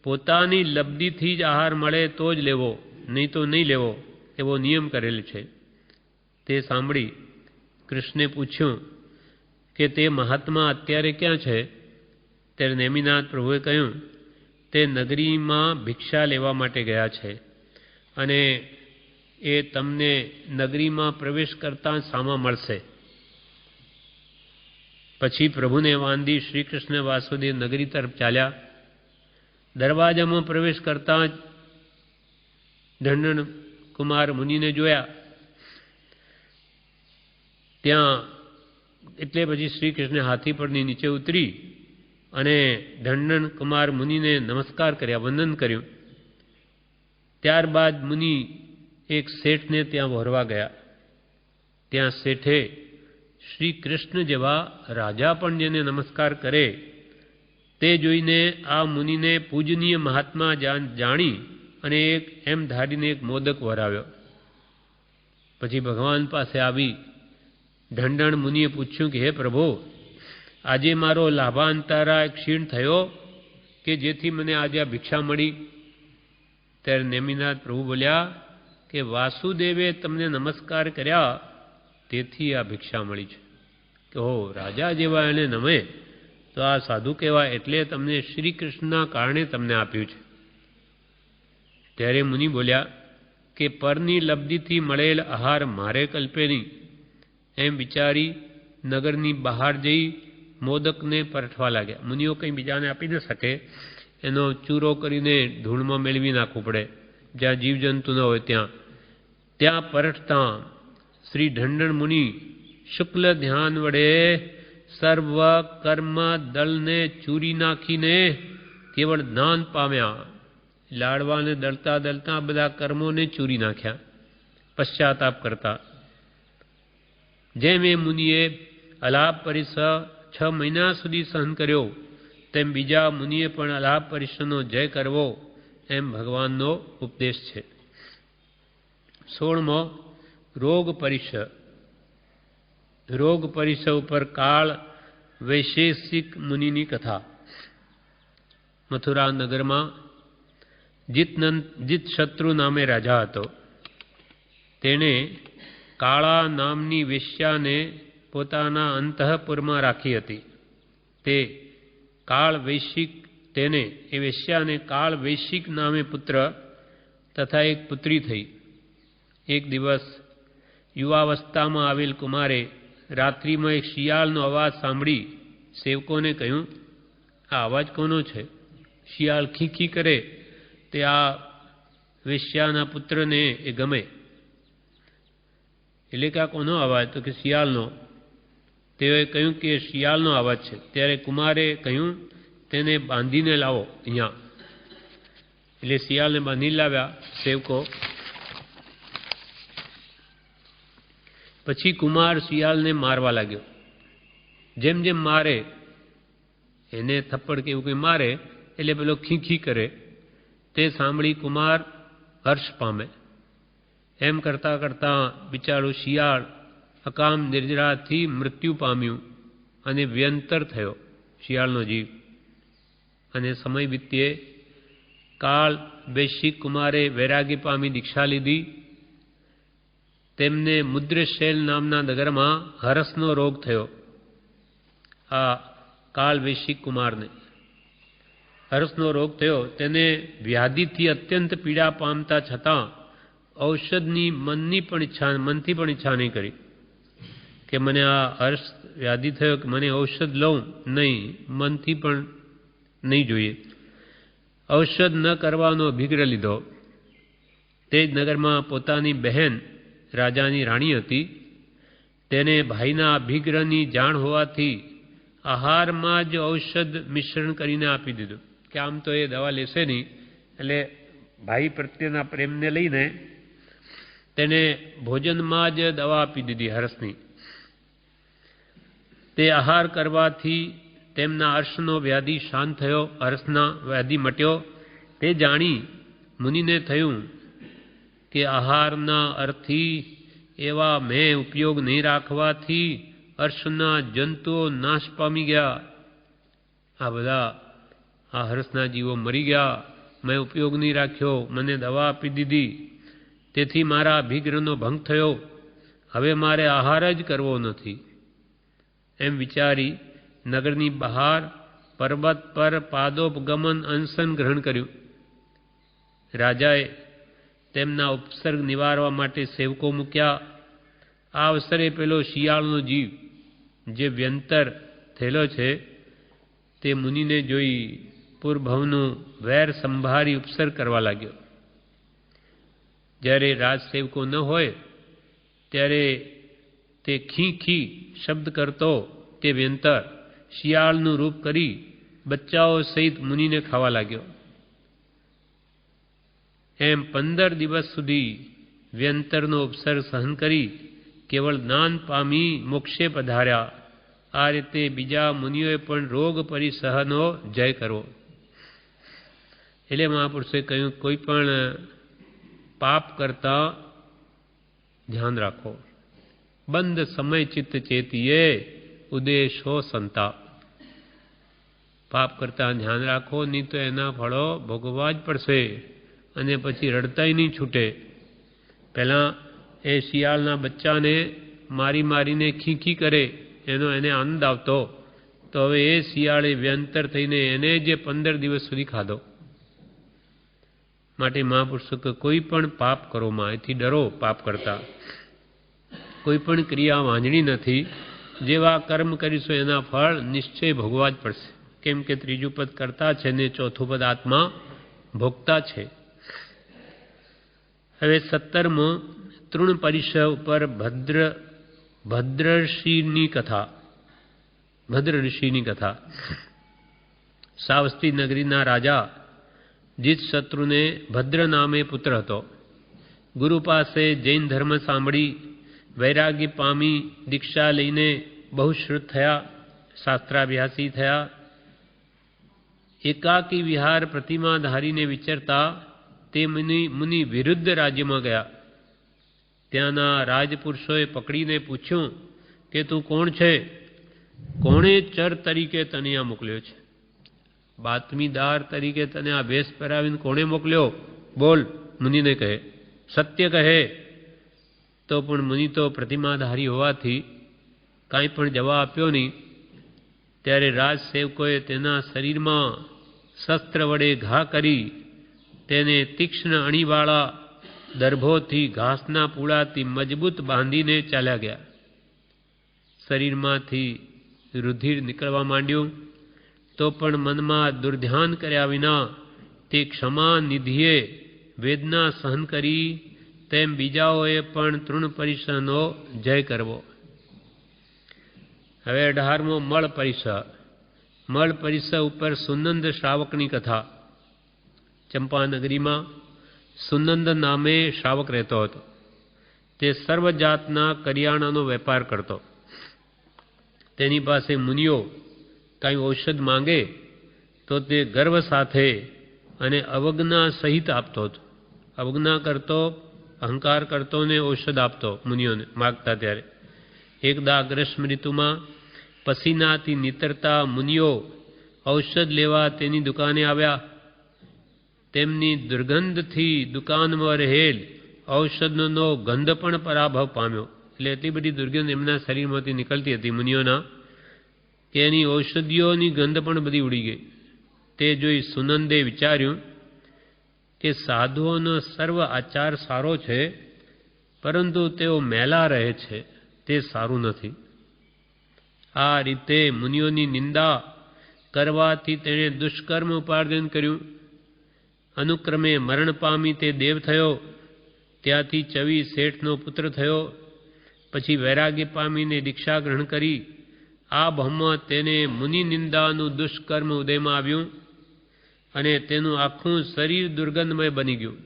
પોતાની લબ્ધિથી જ આહાર મળે તો જ લેવો, નહીં તો નહીં લેવો એવો નિયમ કરેલ છે. તે સાંભળી કૃષ્ણે પૂછ્યું કે તે મહાત્મા અત્યારે ક્યાં છે? ત્યારે નેમિનાથ પ્રભુએ કહ્યું તે નગરીમાં ભિક્ષા લેવા માટે ગયા છે અને એ તમને નગરીમાં પ્રવેશ કરતાં સામા મળશે. પછી પ્રભુને વાંદી શ્રી કૃષ્ણ વાસુદેવ નગરી તરફ ચાલ્યા. દરવાજામાં પ્રવેશ કરતાં જ ધન્વન કુમાર મુનિને જોયા. ત્યાં એટલે પછી શ્રી કૃષ્ણે હાથી પરની નીચે ઉતરી અને ધન્વન કુમાર મુનિને નમસ્કાર કર્યા, વંદન કર્યું. ત્યારબાદ મુનિ એક શેઠને ત્યાં વહોરવા ગયા. ત્યાં શેઠે શ્રી કૃષ્ણ જેવા રાજા પણ જેને નમસ્કાર કરે તે જોઈને આ મુનિને પૂજનીય મહાત્મા જાણી અને એમ ધારીને એક મોદક વરાવ્યો. પછી ભગવાન પાસે આવી ધન્વન મુનિએ પૂછ્યું કે હે પ્રભુ, આજે મારો લાભાંતરાય ક્ષીણ થયો કે જેથી મને આજે આ ભિક્ષા મળી? ત્યારે નેમિનાથ પ્રભુ બોલ્યા કે વાસુદેવે તમને નમસ્કાર કર્યા તેથી આ ભિક્ષા મળી છે. કે હો, રાજા જેવા એને નમે તો આ સાધુ કહેવાય, એટલે તમને શ્રી કૃષ્ણના કારણે તમને આપ્યું છે. ત્યારે મુનિ બોલ્યા કે પરની લબ્ધિથી મળેલ આહાર મારે કલ્પે નહીં. એમ વિચારી નગરની બહાર જઈ મોદકને પરઠવા લાગ્યા. મુનિઓ કંઈ બીજાને આપી ન શકે, એનો ચૂરો કરીને ધૂળમાં મેળવી નાખવું પડે, જ્યાં જીવજંતુ ન હોય ત્યાં પરઠતા શ્રી ધન્વન મુનિ શુક્લ ધ્યાન વડે સર્વ કર્મ દળને ચૂરી નાખીને કેવળ જ્ઞાન પામ્યા. લાડવાને દળતા દળતા બધા કર્મોને ચૂરી નાખ્યા પશ્ચાતાપ કરતા. જેમ એ મુનિએ અલાપ પરિસ 6 મહિના સુધી સહન કર્યો, તેમ બીજા મુનિએ પણ અલાપ પરિસનો જય કરવો, એમ ભગવાનનો ઉપદેશ છે. 16મો રોગ પરિસ. રોગ પરિસ ઉપર કાળ વૈશેષિક મુનિની કથા. મથુરા નગરમાં જીત શત્રુ નામે રાજા હતો. તેણે કાળા નામની વેશ્યાને પોતાના અંતઃપુરમાં રાખી હતી. તેને એ વેશ્યાને કાળ વૈશિક નામે પુત્ર તથા એક પુત્રી થઈ. એક દિવસ યુવાવસ્થામાં આવેલ કુમારે રાત્રિમાં એક શિયાળનો અવાજ સાંભળી સેવકોને કહ્યું, આ અવાજ કોનો છે? શિયાળ ખીખી કરે તે આ વેશ્યાના પુત્રને એ ગમે. એટલે કે આ કોનો અવાજ? તો કે શિયાળનો. તેઓએ કહ્યું કે શિયાળનો અવાજ છે. ત્યારે કુમારે કહ્યું, તેને બાંધીને લાવો અહીંયા. એટલે શિયાળને બાંધી લાવ્યા સેવકો. પછી કુમાર શિયાળને મારવા લાગ્યો. જેમ જેમ મારે, એને થપ્પડ કે એવું કંઈ મારે એટલે પેલો ખીખી કરે, તે સાંભળી કુમાર હર્ષ પામે. એમ કરતાં કરતાં બિચારું શિયાળ અકામ નિર્જરાથી મૃત્યુ પામ્યું અને વ્યંતર થયો શિયાળનો જીવ. અને સમય વીત્યે કાળ વૈશિક કુમારે વૈરાગી પામી દીક્ષા લીધી. તેમને મુદ્રશૈલ નામના નગરમાં હરસનો રોગ થયો. આ કાળ વૈશિક કુમારને હરસનો રોગ થયો. તેને વ્યાધિથી અત્યંત પીડા પામતા છતાં ઔષધની મનથી પણ ઈચ્છા નહીં કરી કે મને આ હર્ષ વ્યાધિ થયો કે મને ઔષધ લઉં. નહીં, મનથી પણ નહીં જોઈએ. ઔષધ ન કરવાનો અભિગ્રહ લીધો. તે જ નગરમાં પોતાની બહેન રાજાની રાણી હતી. તેને ભાઈના અભિગ્રહની જાણ હોવાથી આહારમાં જ ઔષધ મિશ્રણ કરીને આપી દીધું કે આમ તો એ દવા લેશે નહીં. એટલે ભાઈ પ્રત્યેના પ્રેમને લઈને તેને ભોજનમાં જ દવા આપી દીધી હર્ષની. તે આહાર કરવાથી તેમના હર્ષનો વ્યાધિ શાંત થયો, હર્ષના વ્યાધિ મટ્યો. તે જાણી મુનિને થયું કે આહારના અર્થી એવા મેં ઉપયોગ નહીં રાખવાથી હર્ષના જંતુઓ નાશ પામી ગયા. આ બધા આ હર્ષના જીવો મરી ગયા. મેં ઉપયોગ નહીં રાખ્યો, મને દવા આપી દીધી, તેથી મારા અભિગ્રહનો ભંગ થયો. હવે મારે આહાર જ કરવો નથી. એમ વિચારી નગરની બહાર પર્વત પર પાદોપગમન અનશન ગ્રહણ કર્યું. રાજાએ તેમના ઉપસર્ગ નિવારવા માટે સેવકો મૂક્યા. આ અવસરે પેલો શિયાળનો જીવ જે વ્યંતર થયેલો છે તે મુનિને જોઈ પૂર્વભવનું વેર સંભારી ઉપસર્ગ કરવા લાગ્યો. જ્યારે રાજસેવકો ન હોય ત્યારે તે ખી ખી શબ્દ કરતો તે વ્યંતર શિયાળનું રૂપ કરી બચ્ચાઓ સહિત મુનિને ખાવા લાગ્યો. એમ 15 દિવસ સુધી વ્યંતરનો ઉપસર્ગ સહન કરી કેવળ જ્ઞાન પામી મોક્ષે પધાર્યા. આ રીતે બીજા મુનિઓએ પણ રોગ પરિસહનો જય કરવો. એટલે મહાપુરુષોએ કહ્યું, કોઈ પણ પાપ કરતા ધ્યાન રાખો. બંધ સમય ચિત્ત ચેતીએ ઉદેશો સંતાપ. પાપ કરતા ધ્યાન રાખો, નહીં તો એના ફળો ભોગવવા જ પડશે અને પછી રડતાય નહીં છૂટે. પહેલાં એ શિયાળના બચ્ચાને મારી મારીને ખીખી કરે એનો એને આનંદ આવતો, તો હવે એ શિયાળે વ્યંતર થઈને એને જે 15 દિવસ સુધી ખાધો. માટે મહાપુરુષો કે કોઈ પણ પાપ કરો માં, એથી ડરો. પાપ કરતા કોઈ પણ ક્રિયા વાંજણી નથી. જેવા કર્મ કરીશું એના ફળ નિશ્ચય ભોગવા જ પડશે. કેમ કે ત્રીજું પદ કરતા છે ને ચોથું પદ આત્મા ભોગતા છે. હવે 17મો તૃણ પરિષદ ઉપર ભદ્ર ઋષિની કથા. સાવસ્તી નગરીના રાજા જીતશત્રુને ભદ્ર નામે પુત્ર હતો. ગુરુ પાસે જૈન ધર્મ સાંભળી વૈરાગ્ય પામી દીક્ષા લઈને બહુશ્રુત થયા, શાસ્ત્રાભ્યાસી થયા. એકાકી વિહાર પ્રતિમા ધારીને વિચરતા તે મુનિ વિરુદ્ધ રાજ્યમાં ગયા. ત્યાંના રાજપુરુષોએ પકડીને પૂછ્યું કે તું કોણ છે? કોણે ચર તરીકે તને અહીંયા મોકલ્યો છે? બાતમીદાર તરીકે તને આ વેશ પહેરાવીને કોણે મોકલ્યો? બોલ. મુનિને કહે. સત્ય કહે. તો પણ મુનિ તો પ્રતિમાધારી હોવાથી કાંઈ પણ જવાબ આપ્યો નહીં. ત્યારે રાજસેવકોએ તેના શરીરમાં શસ્ત્ર વડે ઘા કરી તેને તીક્ષ્ણ અણીવાળા દર્ભોથી ઘાસના પૂળાથી મજબૂત બાંધીને ચાલ્યા ગયા. શરીરમાંથી રુધિર નીકળવા માંડ્યું, તો પણ મનમાં દુર્ધ્યાન કર્યા વિના તે ક્ષમા નિધિએ વેદના સહન કરી. તેમ બીજાઓએ પણ તૃણ પરિષદનો જય કરવો. હવે 18મો મળ પરિષદ. મળ પરિષદ ઉપર સુનંદ શ્રાવકની કથા. ચંપાનગરીમાં સુનંદ નામે શ્રાવક રહેતો હતો. તે સર્વ જાતના કરિયાણાનો વેપાર કરતો. તેની પાસે મુનિઓ કાંઈ ઔષધ માંગે તો તે ગર્વ સાથે અને અવજ્ઞા સહિત આપતો હતો. અવજ્ઞા કરતો, અહંકાર કરતો ને ઔષધ આપતો મુનિઓને માગતા. ત્યારે એકદા ગ્રીષ્મ ઋતુમાં પસીનાથી નીતરતા મુનિઓ ઔષધ લેવા તેની દુકાને આવ્યા. તેમની દુર્ગંધથી દુકાનમાં રહેલ ઔષધનો ગંધ પણ પરાભવ પામ્યો. એટલે એટલી બધી દુર્ગંધ એમના શરીરમાંથી નીકળતી હતી મુનિઓના કે એની ઔષધિઓની ગંધ પણ બધી ઉડી ગઈ. તે જોઈ સુનંદે વિચાર્યું કે સાધુઓનો સર્વ આચાર સારો છે, પરંતુ તેઓ મેલા રહે છે તે સારું નથી. આ રીતે મુનિઓની નિંદા કરવાથી તેણે દુષ્કર્મ ઉપાર્જન કર્યું. અનુક્રમે મરણ પામી તે દેવ થયો. ત્યાંથી ચવી શેઠનો પુત્ર થયો. પછી વૈરાગ્ય પામીને દીક્ષા ગ્રહણ કરી. આ ભાવમાં તેને મુનિ નિંદાનું દુષ્કર્મ ઉદયમાં આવ્યું અને તેનું આખું શરીર દુર્ગંધમય બની ગયું.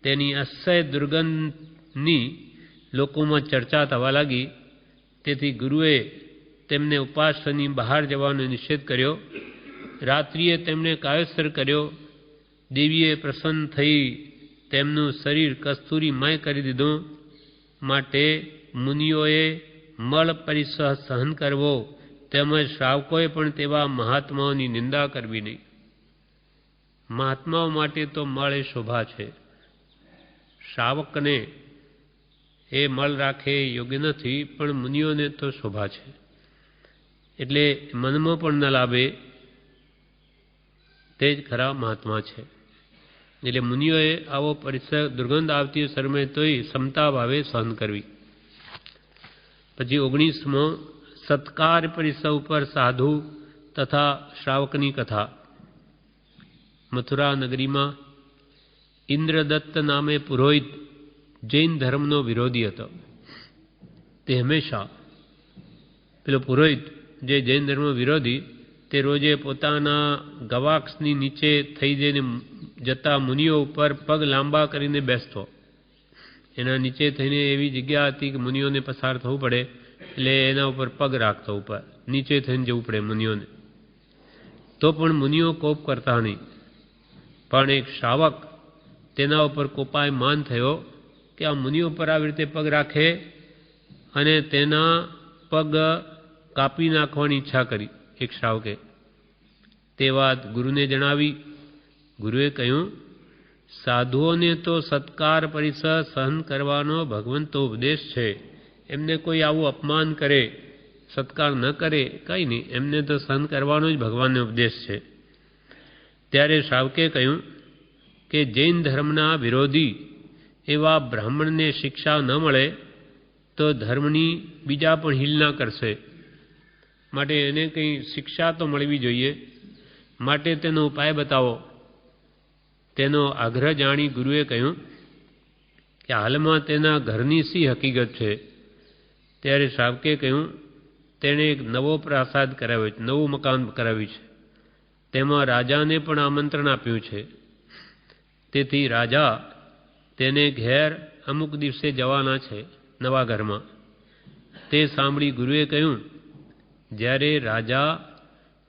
તેની અસહ્ય દુર્ગંધની લોકોમાં ચર્ચા થવા લાગી. તેથી ગુરુએ તેમને ઉપાસની બહાર જવાનો નિષેધ કર્યો. રાત્રિએ તેમને કાયોત્સર કર્યો. દેવીએ પ્રસન્ન થઈ તેમનું શરીર કસ્તુરીમય કરી દીધું. માટે મુનિઓએ મળ પરિસહ સહન કરવો, તેમજ શ્રાવકોએ પણ તેવા મહાત્માઓની નિંદા કરવી નહીં. મહાત્માઓ માટે તો મળ એ શોભા છે. શ્રાવકને એ મળ રાખે યોગ્ય નથી, પણ મુનિઓને તો શોભા છે. એટલે મનમાં પણ ન લાવે તે જ ખરા મહાત્મા છે. એટલે મુનિઓએ આવો પરિસર દુર્ગંધ આવતી શરમે તોય ક્ષમતા ભાવે સહન કરવી. પછી 19મો સત્કાર પરિસર ઉપર સાધુ તથા શ્રાવકની કથા. મથુરા નગરીમાં ઇન્દ્રદત્ત નામે પુરોહિત જૈન ધર્મનો વિરોધી હતો. તે હંમેશા પેલો પુરોહિત જે જૈન ધર્મ વિરોધી તે રોજે પોતાના ગવાક્ષની નીચે થઈ જઈને જતા મુનિઓ ઉપર પગ લાંબા કરીને બેસતો. એના નીચે થઈને એવી જગ્યા હતી કે મુનિઓને પસાર થવું પડે એટલે એના ઉપર પગ રાખતો, ઉપર નીચે થઈને જવું પડે મુનિઓને. તો પણ મુનિઓ કોપ કરતા નહીં. પણ એક શ્રાવક તેના ઉપર કોપાયમાન થયો કે આ મુનિઓ પર આવી રીતે પગ રાખે અને તેના પગ કાપી નાખવાની ઈચ્છા કરી એક શ્રાવકે. તે વાત ગુરુને જણાવી. ગુરુએ કહ્યું, સાધુઓને તો સત્કાર પરિસર સહન કરવાનો ભગવંતો ઉપદેશ છે. એમને કોઈ આવું અપમાન કરે, સત્કાર ન કરે, કંઈ નહીં, એમને તો સહન કરવાનો જ ભગવાનનો ઉપદેશ છે. ત્યારે શ્રાવકે કહ્યું કે જૈન ધર્મના વિરોધી એવા બ્રાહ્મણને શિક્ષા ન મળે તો ધર્મની બીજા પણ હિલના કરશે. માટે એને કંઈ શિક્ષા તો મળવી જોઈએ. માટે તેનો ઉપાય બતાવો. તેનો આગ્રહ જાણી ગુરુએ કહ્યું કે હાલમાં તેના ઘરની શી હકીકત છે. ત્યારે શ્રાવકે કહ્યું, તેણે એક નવો પ્રાસાદ કરાવ્યો છે, નવું મકાન કરાવ્યું છે. તેમાં રાજાને પણ આમંત્રણ આપ્યું છે. તેથી રાજા તેને ઘેર અમુક દિવસે જવાના છે નવા ઘરમાં. તે સાંભળી ગુરુએ કહ્યું, જ્યારે રાજા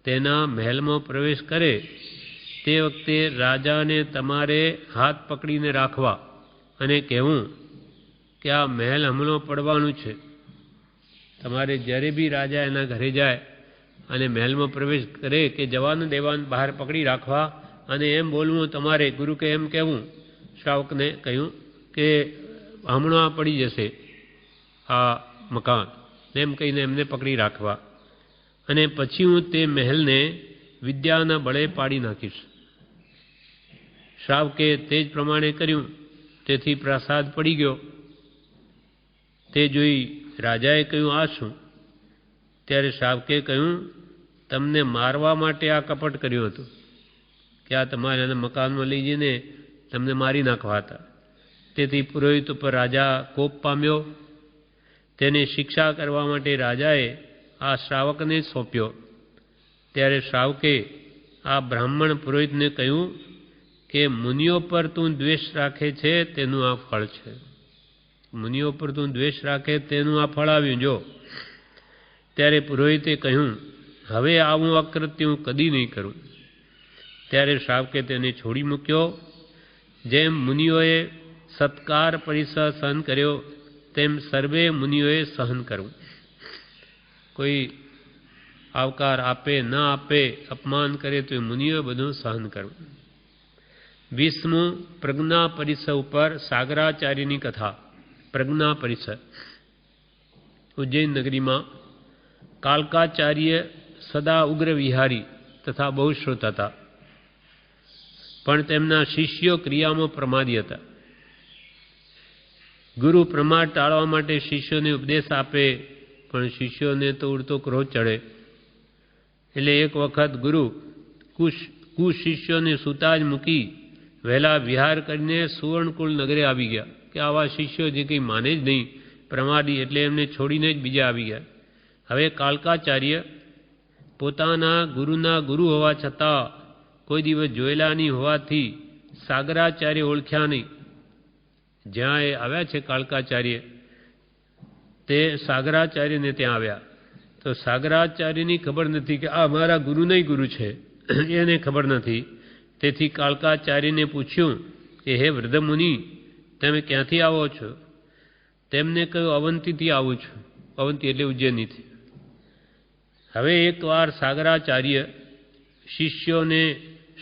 તેના મહેલમાં પ્રવેશ કરે તે વખતે રાજાને તમારે હાથ પકડીને રાખવા અને કહેવું કે આ મહેલ હમણાં પડવાનું છે. તમારે જ્યારે બી રાજા એના ઘરે જાય અને મહેલમાં પ્રવેશ કરે કે જવાન દેવાન બહાર પકડી રાખવા અને એમ બોલવું તમારે. ગુરુ કે એમ કહેવું શ્રાવકને કહ્યું કે હમણાં પડી જશે આ મકાન, એમ કહીને એમને પકડી રાખવા. અને પછી હું તે મહેલને વિદ્યાના બળે પાડી નાખીશ. શ્રાવકે તે જ પ્રમાણે કર્યું. તેથી પ્રાસાદ પડી ગયો. તે જોઈ રાજાએ કહ્યું, આ શું? ત્યારે શ્રાવકે કહ્યું, તમને મારવા માટે આ કપટ કર્યું હતું કે આ તમારા મકાનમાં લઈ જઈને તમને મારી નાખવા હતા. તેથી પુરોહિત ઉપર રાજા કોપ પામ્યો. તેને શિક્ષા કરવા માટે રાજાએ આ શ્રાવકને સોંપ્યો. ત્યારે શ્રાવકે આ બ્રાહ્મણ પુરોહિતને કહ્યું કે મુનિઓ પર તું દ્વેષ રાખે છે તેનું આ ફળ છે. મુનિઓ પર તું દ્વેષ રાખે તેનું આ ફળ આવ્યું જો. ત્યારે પુરોહિતે કહ્યું, હવે આવું અકૃત્ય હું કદી નહીં કરું. ત્યારે શ્રાવકે તેને છોડી મૂક્યો. જેમ મુનિઓએ સત્કાર પરિસર સહન કર્યો તેમ સર્વે મુનિઓએ સહન કરવું. કોઈ આવકાર આપે ન આપે, અપમાન કરે તો એ મુનિઓએ બધું સહન કરવું. 20મું પ્રજ્ઞા પરિસર ઉપર સાગરાચાર્યની કથા. પ્રજ્ઞા પરિસર. ઉજ્જૈન નગરીમાં કાલકાચાર્ય સદા ઉગ્ર વિહારી તથા બહુ શ્રુત હતા. પણ તેમના શિષ્યો ક્રિયામાં પ્રમાદી હતા. ગુરુ પ્રમાદ ટાળવા માટે શિષ્યોને ઉપદેશ આપે, પણ શિષ્યોને તો ઉડતો ક્રોધ ચડે. એટલે એક વખત ગુરુ કુશિષ્યોને સૂતા જ મૂકી વહેલા વિહાર કરીને સુવર્ણકુળ નગરે આવી ગયા કે આવા શિષ્યો જે કંઈ માને જ નહીં, પ્રમાદી, એટલે એમને છોડીને જ બીજા આવી ગયા. હવે કાલકાચાર્ય પોતાના ગુરુના ગુરુ હોવા છતાં કોઈ દિવસ જોયેલા નહીં હોવાથી સાગરાચાર્ય ઓળખ્યા નહીં. જ્યાં એ આવ્યા છે કાલકાચાર્ય, તે સાગરાચાર્યને ત્યાં આવ્યા તો સાગરાચાર્યની ખબર નથી કે આ અમારા ગુરુના ગુરુ છે, એને ખબર નથી. તેથી કાલકાચાર્યને પૂછ્યું કે હે વૃદ્ધ મુનિ, તમે ક્યાંથી આવો છો? તેમને કહ્યું, અવંતીથી આવું છું. અવંતી એટલે ઉજ્જૈનીથી. હવે એકવાર સાગરાચાર્ય શિષ્યોને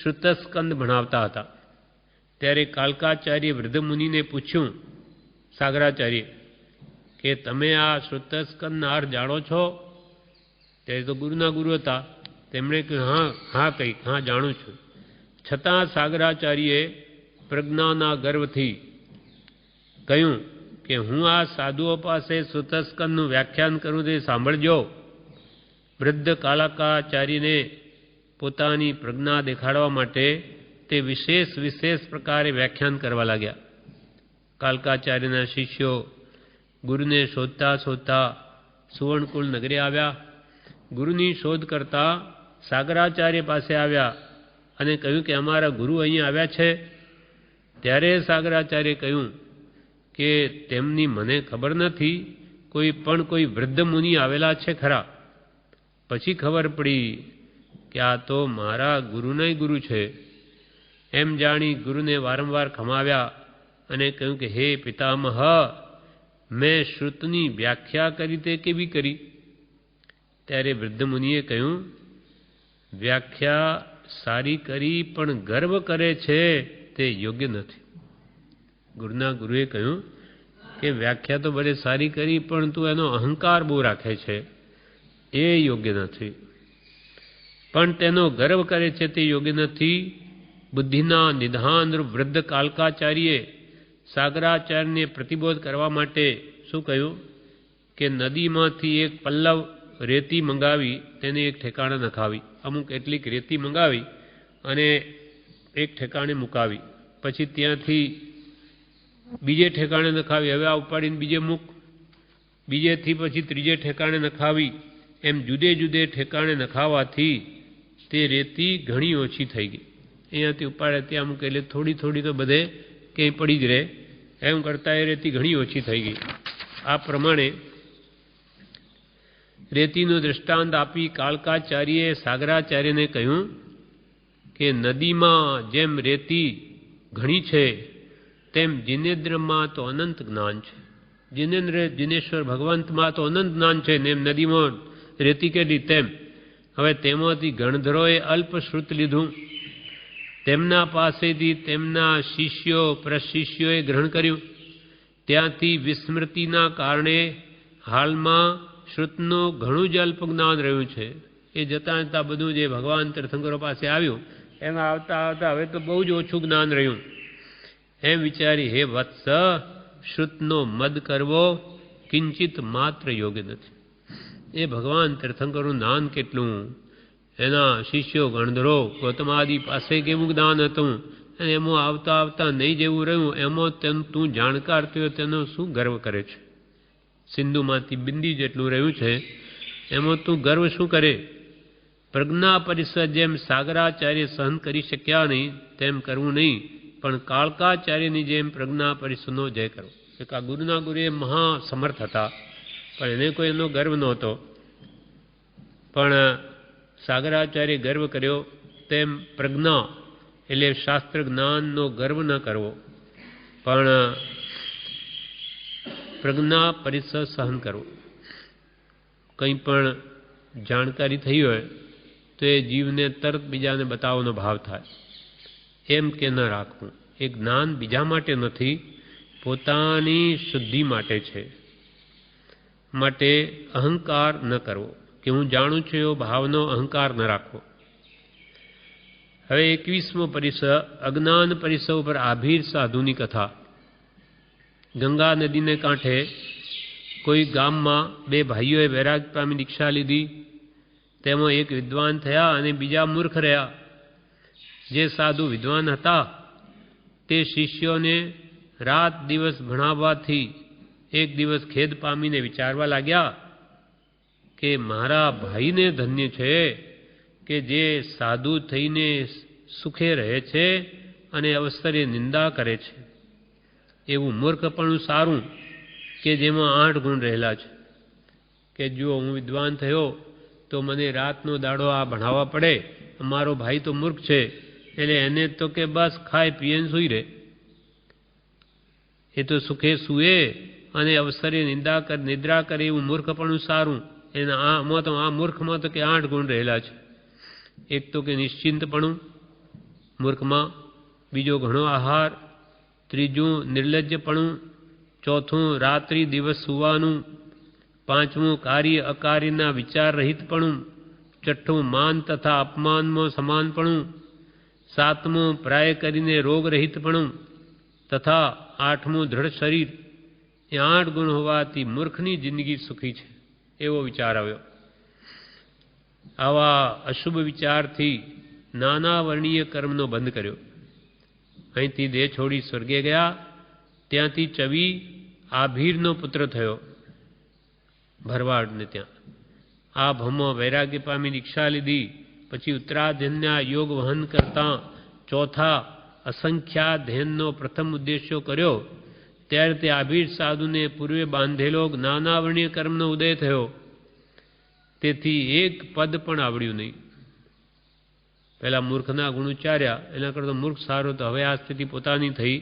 શ્રુતસ્કંદ ભણાવતા હતા. ત્યારે કાલકાચાર્ય વૃદ્ધ મુનિને પૂછ્યું, સાગરાચાર્ય, કે તમે આ શ્રુતસ્કંદના અર્થ જાણો છો? ત્યારે તો ગુરુના ગુરુ હતા. તેમણે કહ્યું, હા કંઈક, હા જાણું છું. છતાં સાગરાચાર્યએ પ્રજ્ઞાના ગર્વથી કહ્યું કે હું આ સાધુઓ પાસે સુતસ્કંદનું વ્યાખ્યાન કરું તે સાંભળજો. વૃદ્ધ કાલકાચાર્યને પોતાની પ્રજ્ઞા દેખાડવા માટે તે વિશેષ પ્રકારે વ્યાખ્યાન કરવા લાગ્યા. કાલકાચાર્યના શિષ્યો ગુરુને શોધતા સુવર્ણકુલ નગરે આવ્યા. ગુરુની શોધ કરતા સાગરાચાર્ય પાસે આવ્યા અને કહ્યું કે અમારા ગુરુ અહીં આવ્યા છે. ત્યારે સાગરાચાર્ય કહ્યું કે તેમની મને ખબર નથી, કોઈ વૃદ્ધ મુનિ આવેલા છે ખરા. પછી ખબર પડી કે આ તો મારા ગુરુના ગુરુ છે. એમ જાણી ગુરુને વારંવાર ખમાવ્યા અને કહ્યું કે હે પિતામહ, મેં શ્રુતની વ્યાખ્યા કરી તે કેવી કરી? ત્યારે વૃદ્ધ મુનિએ કહ્યું, વ્યાખ્યા સારી કરી પણ ગર્વ કરે છે તે યોગ્ય નથી. ગુરુના ગુરુએ કહ્યું કે વ્યાખ્યા તો ભલે સારી કરી પણ તું એનો અહંકાર બહુ રાખે છે, એ યોગ્ય નથી. પણ તેનો ગર્વ કરે છે તે યોગ્ય નથી. બુદ્ધિના નિધાન વૃદ્ધ કાલકાચાર્યે સાગરાચાર્યને પ્રતિબોધ કરવા માટે શું કહ્યું કે નદીમાંથી એક પલ્લવ રેતી મંગાવી તેને એક ઠેકાણે નખાવી. અમુક એટલીક રેતી મંગાવી અને એક ઠેકાણે મુકાવી. પછી ત્યાંથી બીજે ઠેકાણે નખાવી. હવે આ ઉપાડીને બીજે મૂક. બીજેથી પછી ત્રીજે ઠેકાણે નખાવી. એમ જુદે જુદે ઠેકાણે નખાવાથી તે રેતી ઘણી ઓછી થઈ ગઈ. અહીંયાથી ઉપાડે ત્યાં મૂકે એટલે થોડી તો બધે ક્યાંય પડી જ રહે. એમ કરતાં એ રેતી ઘણી ઓછી થઈ ગઈ. આ પ્રમાણે રેતીનું દૃષ્ટાંત આપી કાલકાચાર્યે સાગરાચાર્યને કહ્યું કે નદીમાં જેમ રેતી ઘણી છે તેમ જિનેન્દ્રમાં તો અનંત જ્ઞાન છે. જિનેશ્વર ભગવંતમાં તો અનંત જ્ઞાન છે ને એમ નદીમાં રેતી કેટલી તેમ. હવે તેમાંથી ગણધરોએ અલ્પ શ્રુત લીધું. તેમના પાસેથી તેમના શિષ્યો પ્રશિષ્યોએ ગ્રહણ કર્યું. ત્યાંથી વિસ્મૃતિના કારણે હાલમાં શ્રુતનું ઘણું જ અલ્પ જ્ઞાન રહ્યું છે. એ જતાં બધું જે ભગવાન તીર્થંકરો પાસે આવ્યું એમાં આવતા હવે તો બહુ જ ઓછું જ્ઞાન રહ્યું. એમ વિચારી હે વત્સ, શ્રુતનો મદ કરવો કિંચિત માત્ર યોગ્ય નથી. એ ભગવાન તીર્થંકરનું જ્ઞાન કેટલું, એના શિષ્યો ગણધરો ગૌતમાદિ પાસે કેવું જ્ઞાન હતું અને એમાં આવતા નહીં જેવું રહ્યું. એમાં તું જાણકાર થયો તેનો શું ગર્વ કરે છે? સિંધુમાંથી બિંદી જેટલું રહ્યું છે એમાં તું ગર્વ શું કરે? પ્રજ્ઞા પરિષદ જેમ સાગરાચાર્ય સહન કરી શક્યા નહીં તેમ કરવું નહીં, પણ કાલકાચાર્યની જેમ પ્રજ્ઞા પરિષદનો જય કરો. એક આ ગુરુના ગુરુ એ મહાસમર્થ હતા પણ એને કોઈ એનો ગર્વ નહોતો. પણ સાગરાચાર્ય ગર્વ કર્યો તેમ પ્રજ્ઞા એટલે શાસ્ત્ર જ્ઞાનનો ગર્વ ન કરવો, પણ પ્રજ્ઞા પરિષદ સહન કરવો. કંઈ પણ જાણકારી થઈ હોય તો એ જીવને તરત બીજાને બતાવવાનો ભાવ થાય એમ કે ન રાખવું. એ જ્ઞાન બીજા માટે નથી, પોતાની શુદ્ધિ માટે છે. માટે અહંકાર ન કરવો કે હું જાણું છું એવો ભાવનો અહંકાર ન રાખવો. હવે 21મો પરિસર અજ્ઞાન પરિસર ઉપર આભીર સાધુની કથા. ગંગા નદીને કાંઠે કોઈ ગામમાં બે ભાઈઓએ વૈરાગ પામી દીક્ષા લીધી. તેમાં એક વિદ્વાન થયા અને બીજા મૂર્ખ રહ્યા. જે સાધુ વિદ્વાન હતા તે શિષ્યોને રાત દિવસ ભણાવવાથી એક દિવસ ખેદ પામીને વિચારવા લાગ્યા કે મારા ભાઈને ધન્ય છે કે જે સાધુ થઈને સુખે રહે છે અને અવસરે નિંદા કરે છે. એવું મૂર્ખપણું સારું કે જેમાં 8 ગુણ રહેલા છે. કે જો હું વિદ્વાન થયો તો મને રાતનો દાડો આ ભણાવવા પડે, મારો ભાઈ તો મૂર્ખ છે એટલે એને તો કે બસ ખાય પીએ ને સૂઈ રહે. એ તો સુખે સૂએ અને અવસરે નિદ્રા કરે એવું મૂર્ખપણું સારું. એના આમાં તો આ મૂર્ખમાં તો કે 8 ગુણ રહેલા છે. એક તો કે નિશ્ચિંતપણું મૂર્ખમાં, બીજો ઘણો આહાર, ત્રીજું નિર્લજ્જપણું, ચોથું રાત્રિ દિવસ સૂવાનું, પાંચમું કાર્ય અકાર્યના વિચાર રહિતપણું, છઠ્ઠું માન તથા અપમાનમાં સમાનપણું, સાતમું પ્રાય કરીને રોગ રહિતપણું, તથા 8મું દૃઢ શરીર એ 8 ગુણ હોવાથી મૂર્ખની જિંદગી સુખી છે એવો વિચાર આવ્યો. આવા અશુભ વિચારથી નાના વર્ણીય કર્મનો બંધ કર્યો. અહીંથી દેહ છોડી સ્વર્ગે ગયા. ત્યાંથી ચવી આભીરનો પુત્ર થયો ભરવાડને ત્યાં. આ ભમો વૈરાગ્ય પામી દીક્ષા લીધી. પછી ઉત્તરાધ્યનના યોગ વહન કરતા ચોથા અસંખ્યાધ્યનનો પ્રથમ ઉદ્દેશ્યો કર્યો. ત્યારે તે આભીર સાધુને પૂર્વે બાંધેલો જ્ઞાનાવરણીય કર્મનો ઉદય થયો. તેથી એક પદ પણ આવડ્યું નહીં. પહેલા મૂર્ખના ગુણ ઉચ્ચાર્યા, એના કરતાં મૂર્ખ સારો. તો હવે આ સ્થિતિ પોતાની થઈ.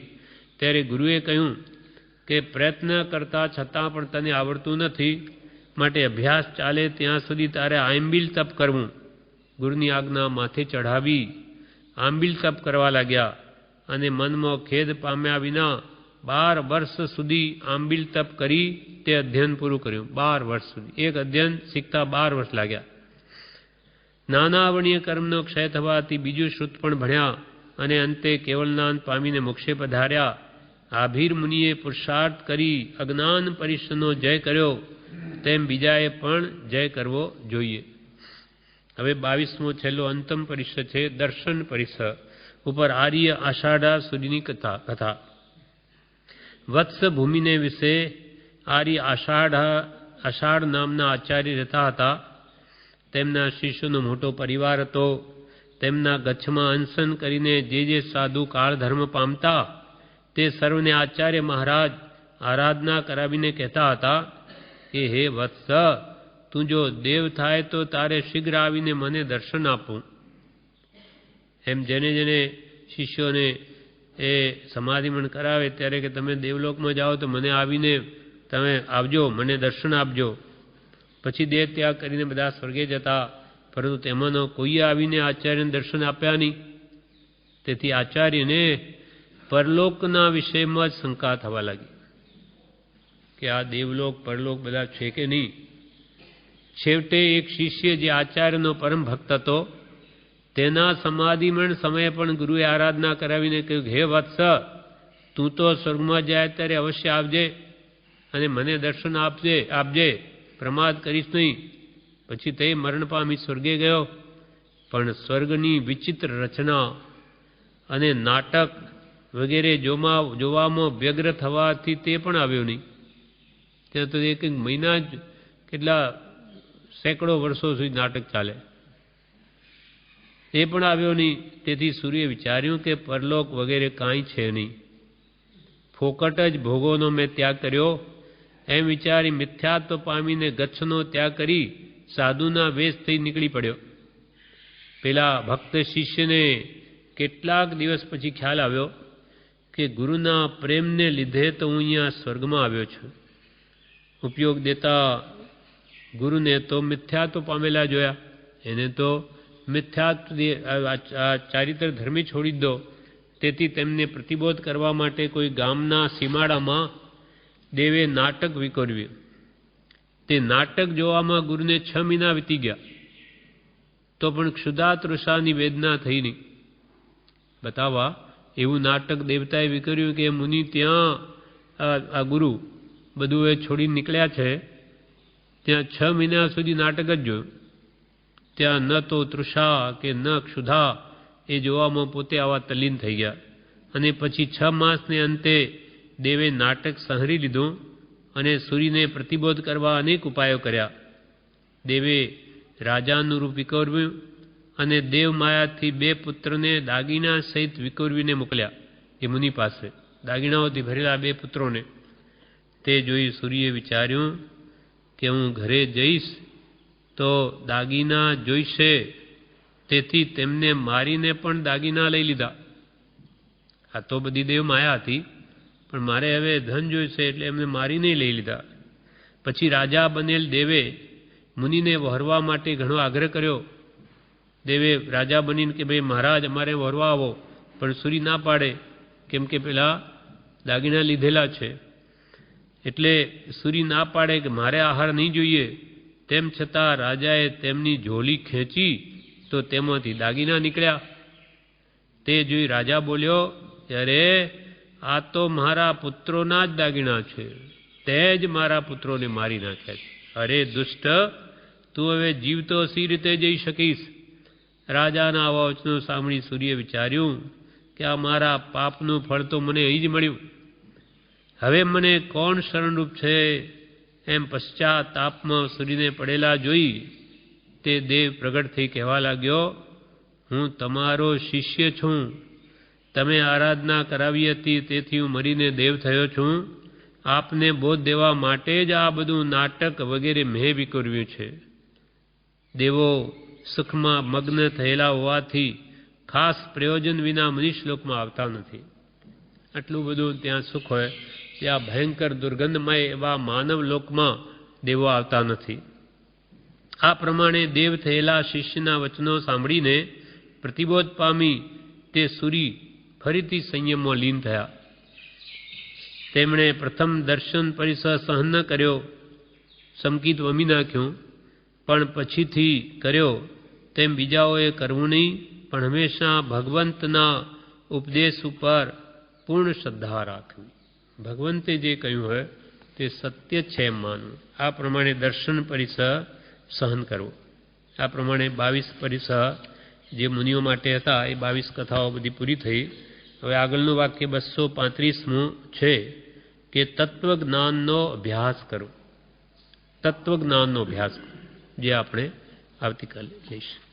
ત્યારે ગુરુએ કહ્યું કે પ્રયત્ન કરતા છતાં પણ તને આવડતું નથી, માટે અભ્યાસ ચાલે ત્યાં સુધી તારે આંબિલ તપ કરવું. ગુરુની આજ્ઞા માથે ચઢાવી આંબિલ તપ કરવા લાગ્યા અને મનમાં ખેદ પામ્યા વિના 12 વર્ષ સુધી આંબિલ તપ કરી તે અધ્યયન પૂરું કર્યું. 12 વર્ષ સુધી એક અધ્યયન શીખતા 12 વર્ષ લાગ્યા. નાનાવર્ણીય કર્મનો ક્ષય થવાથી બીજું શ્રુત પણ ભણ્યા અને અંતે કેવલનાન પામીને મોક્ષે પધાર્યા. આભીર મુનિએ પુરુષાર્થ કરી અજ્ઞાન પરિશ્રમનો જય કર્યો, તેમ બીજાએ પણ જય કરવો જોઈએ. હવે 22મો છેલ્લો અંતમ પરિશ્ર છે દર્શન પરિશ્ર ઉપર આર્ય આષાઢા સુધીની કથા. વત્સ ભૂમિને વિશે આર્ય આષાઢ નામના આચાર્ય રહેતા હતા. તેમના શિષ્યોનો મોટો પરિવાર હતો. તેમના ગચ્છમાં અનશન કરીને જે સાધુ કાળધર્મ પામતા તે સર્વને આચાર્ય મહારાજ આરાધના કરાવીને કહેતા હતા કે હે વત્સ, તું જો દેવ થાય તો તારે શીઘ્ર આવીને મને દર્શન આપવું. એમ જેને જેને શિષ્યોને એ સમાધિમણ કરાવે ત્યારે કે તમે દેવલોકમાં જાઓ તો મને આવીને તમે આવજો, મને દર્શન આપજો. પછી દેહ ત્યાગ કરીને બધા સ્વર્ગે જતા, પરંતુ તેમાંનો કોઈએ આવીને આચાર્યને દર્શન આપ્યા નહીં. તેથી આચાર્યને પરલોકના વિષયમાં જ શંકા થવા લાગી કે આ દેવલોક પરલોક બધા છે કે નહીં. છેવટે એક શિષ્ય જે આચાર્યનો પરમ ભક્ત હતો, તેના સમાધિમણ સમયે પણ ગુરુએ આરાધના કરાવીને કહ્યું, હે વત્સ, તું તો સ્વર્ગમાં જાય ત્યારે અવશ્ય આવજે અને મને દર્શન આપજે, પ્રમાદ કરીશ નહીં. પછી તે મરણ પામી સ્વર્ગે ગયો. પણ સ્વર્ગની વિચિત્ર રચના અને નાટક વગેરે જોવામાં વ્યગ્ર થવાથી તે પણ આવ્યો નહીં. ત્યાં તો એક મહિના જ કેટલા સેંકડો વર્ષો સુધી નાટક ચાલે, એ પણ આવ્યો નહીં. તેથી સૂર્યે વિચાર્યું કે પરલોક વગેરે કાંઈ છે નહીં, ફોકટ જ ભોગોનો મેં ત્યાગ કર્યો. એમ વિચારી મિથ્યાત્વ પામીને ગચ્છનો ત્યાગ કરી સાધુના વેશ થઈ નીકળી પડ્યો. પેલા ભક્ત શિષ્યને કેટલાક દિવસ પછી ખ્યાલ આવ્યો કે ગુરુના પ્રેમને લીધે તો હું અહીંયા સ્વર્ગમાં આવ્યો છું. ઉપયોગ દેતા ગુરુને તો મિથ્યાત્વ પામેલા જોયા, એને તો મિથ્યાત્વ ચારિત્ર ધર્મી છોડી દો. તેથી તેમને પ્રતિબોધ કરવા માટે કોઈ ગામના સીમાડામાં દેવે નાટક વિકોર્યું. તે નાટક જોવામાં ગુરુને 6 મહિના વીતી ગયા, તો પણ ક્ષુધા તૃષાની વેદના થઈ નહીં. બતાવવા એવું નાટક દેવતાએ વિકર્યું કે મુનિ ત્યાં આ ગુરુ બધું એ છોડી નીકળ્યા છે, ત્યાં 6 મહિના સુધી નાટક જ જોયું. ત્યાં ન તો તૃષા કે ન ક્ષુધા એ જોવામાં પોતે આવા તલ્લીન થઈ ગયા. અને પછી 6 માસને અંતે દેવે નાટક સંહરી લીધું અને સૂર્યને પ્રતિબોધ કરવા અનેક ઉપાયો કર્યા. દેવે રાજાનું રૂપ વિકોર્યું અને દેવ માયાથી 2 પુત્રને દાગીના સહિત વિકોરવીને મોકલ્યા એ મુનિ પાસે, દાગીનાઓથી ભરેલા 2 પુત્રોને. તે જોઈ સૂર્યે વિચાર્યું કે હું ઘરે જઈશ તો દાગીના જોઈશે, તેથી તેમને મારીને પણ દાગીના લઈ લીધા. આ તો બધી દેવ માયા હતી, પણ મારે હવે ધન જોઈશે એટલે એમને મારીને લઈ લીધા. પછી રાજા બનેલ દેવે મુનિને વહરવા માટે ઘણો આગ્રહ કર્યો. દેવે રાજા બનીને કે ભાઈ મહારાજ અમારે વહરવા આવો, પણ સૂર્ય ના પાડે, કેમ કે પેલા દાગીના લીધેલા છે. એટલે સૂર્ય ના પાડે કે મારે આહાર નહીં જોઈએ. તેમ છતાં રાજાએ તેમની ઝોલી ખેંચી તો તેમાંથી દાગીના નીકળ્યા. તે જોઈ રાજા બોલ્યો, અરે આ તો મારા પુત્રોના જ દાગીણા છે, તે જ મારા પુત્રોને મારી નાખ્યા છે. અરે દુષ્ટ, તું હવે જીવતો સી રીતે જઈ શકીશ? રાજાના આવા વચનો સાંભળી સૂર્ય વિચાર્યું કે આ મારા પાપનું ફળ તો મને અહીં જ મળ્યું. હવે મને કોણ શરણરૂપ છે? એમ પશ્ચાતાપમાં સૂર્યને પડેલા જોઈ તે દેવ પ્રગટ થઈ કહેવા લાગ્યો, હું તમારો શિષ્ય છું. તમે આરાધના કરાવી હતી તેથી હું મરીને દેવ થયો છું. આપને બોધ દેવા માટે જ આ બધું નાટક વગેરે મેં વિકર્યું છે. દેવો સુખમાં મગ્ન થયેલા હોવાથી ખાસ પ્રયોજન વિના મનુષ્યલોકમાં આવતા નથી. આટલું બધું ત્યાં સુખ હોય ત્યાં ભયંકર દુર્ગંધમય એવા માનવ લોકમાં દેવો આવતા નથી. આ પ્રમાણે દેવ થયેલા શિષ્યના વચનો સાંભળીને પ્રતિબોધ પામી તે સૂરી ફરીથી સંયમમાં લીન થયા. તેમણે પ્રથમ દર્શન પરિસર સહન ન કર્યો, સમકિત વમી નાખ્યું, પણ પછીથી કર્યો તેમ બીજાઓએ કરવું નહીં, પણ હંમેશા ભગવંતના ઉપદેશ ઉપર પૂર્ણ શ્રદ્ધા રાખવી. ભગવંતે જે કહ્યું હોય તે સત્ય છે એમ માનવું. આ પ્રમાણે દર્શન પરિસર સહન કરવું. આ પ્રમાણે 22 પરિસર જે મુનિઓ માટે હતા એ 22 કથાઓ બધી પૂરી થઈ. હવે આગળનું વાક્ય 235મું છે કે તત્વજ્ઞાનનો અભ્યાસ કરો. તત્વજ્ઞાનનો અભ્યાસ કરો, જે આપણે આવતીકાલે લઈશું.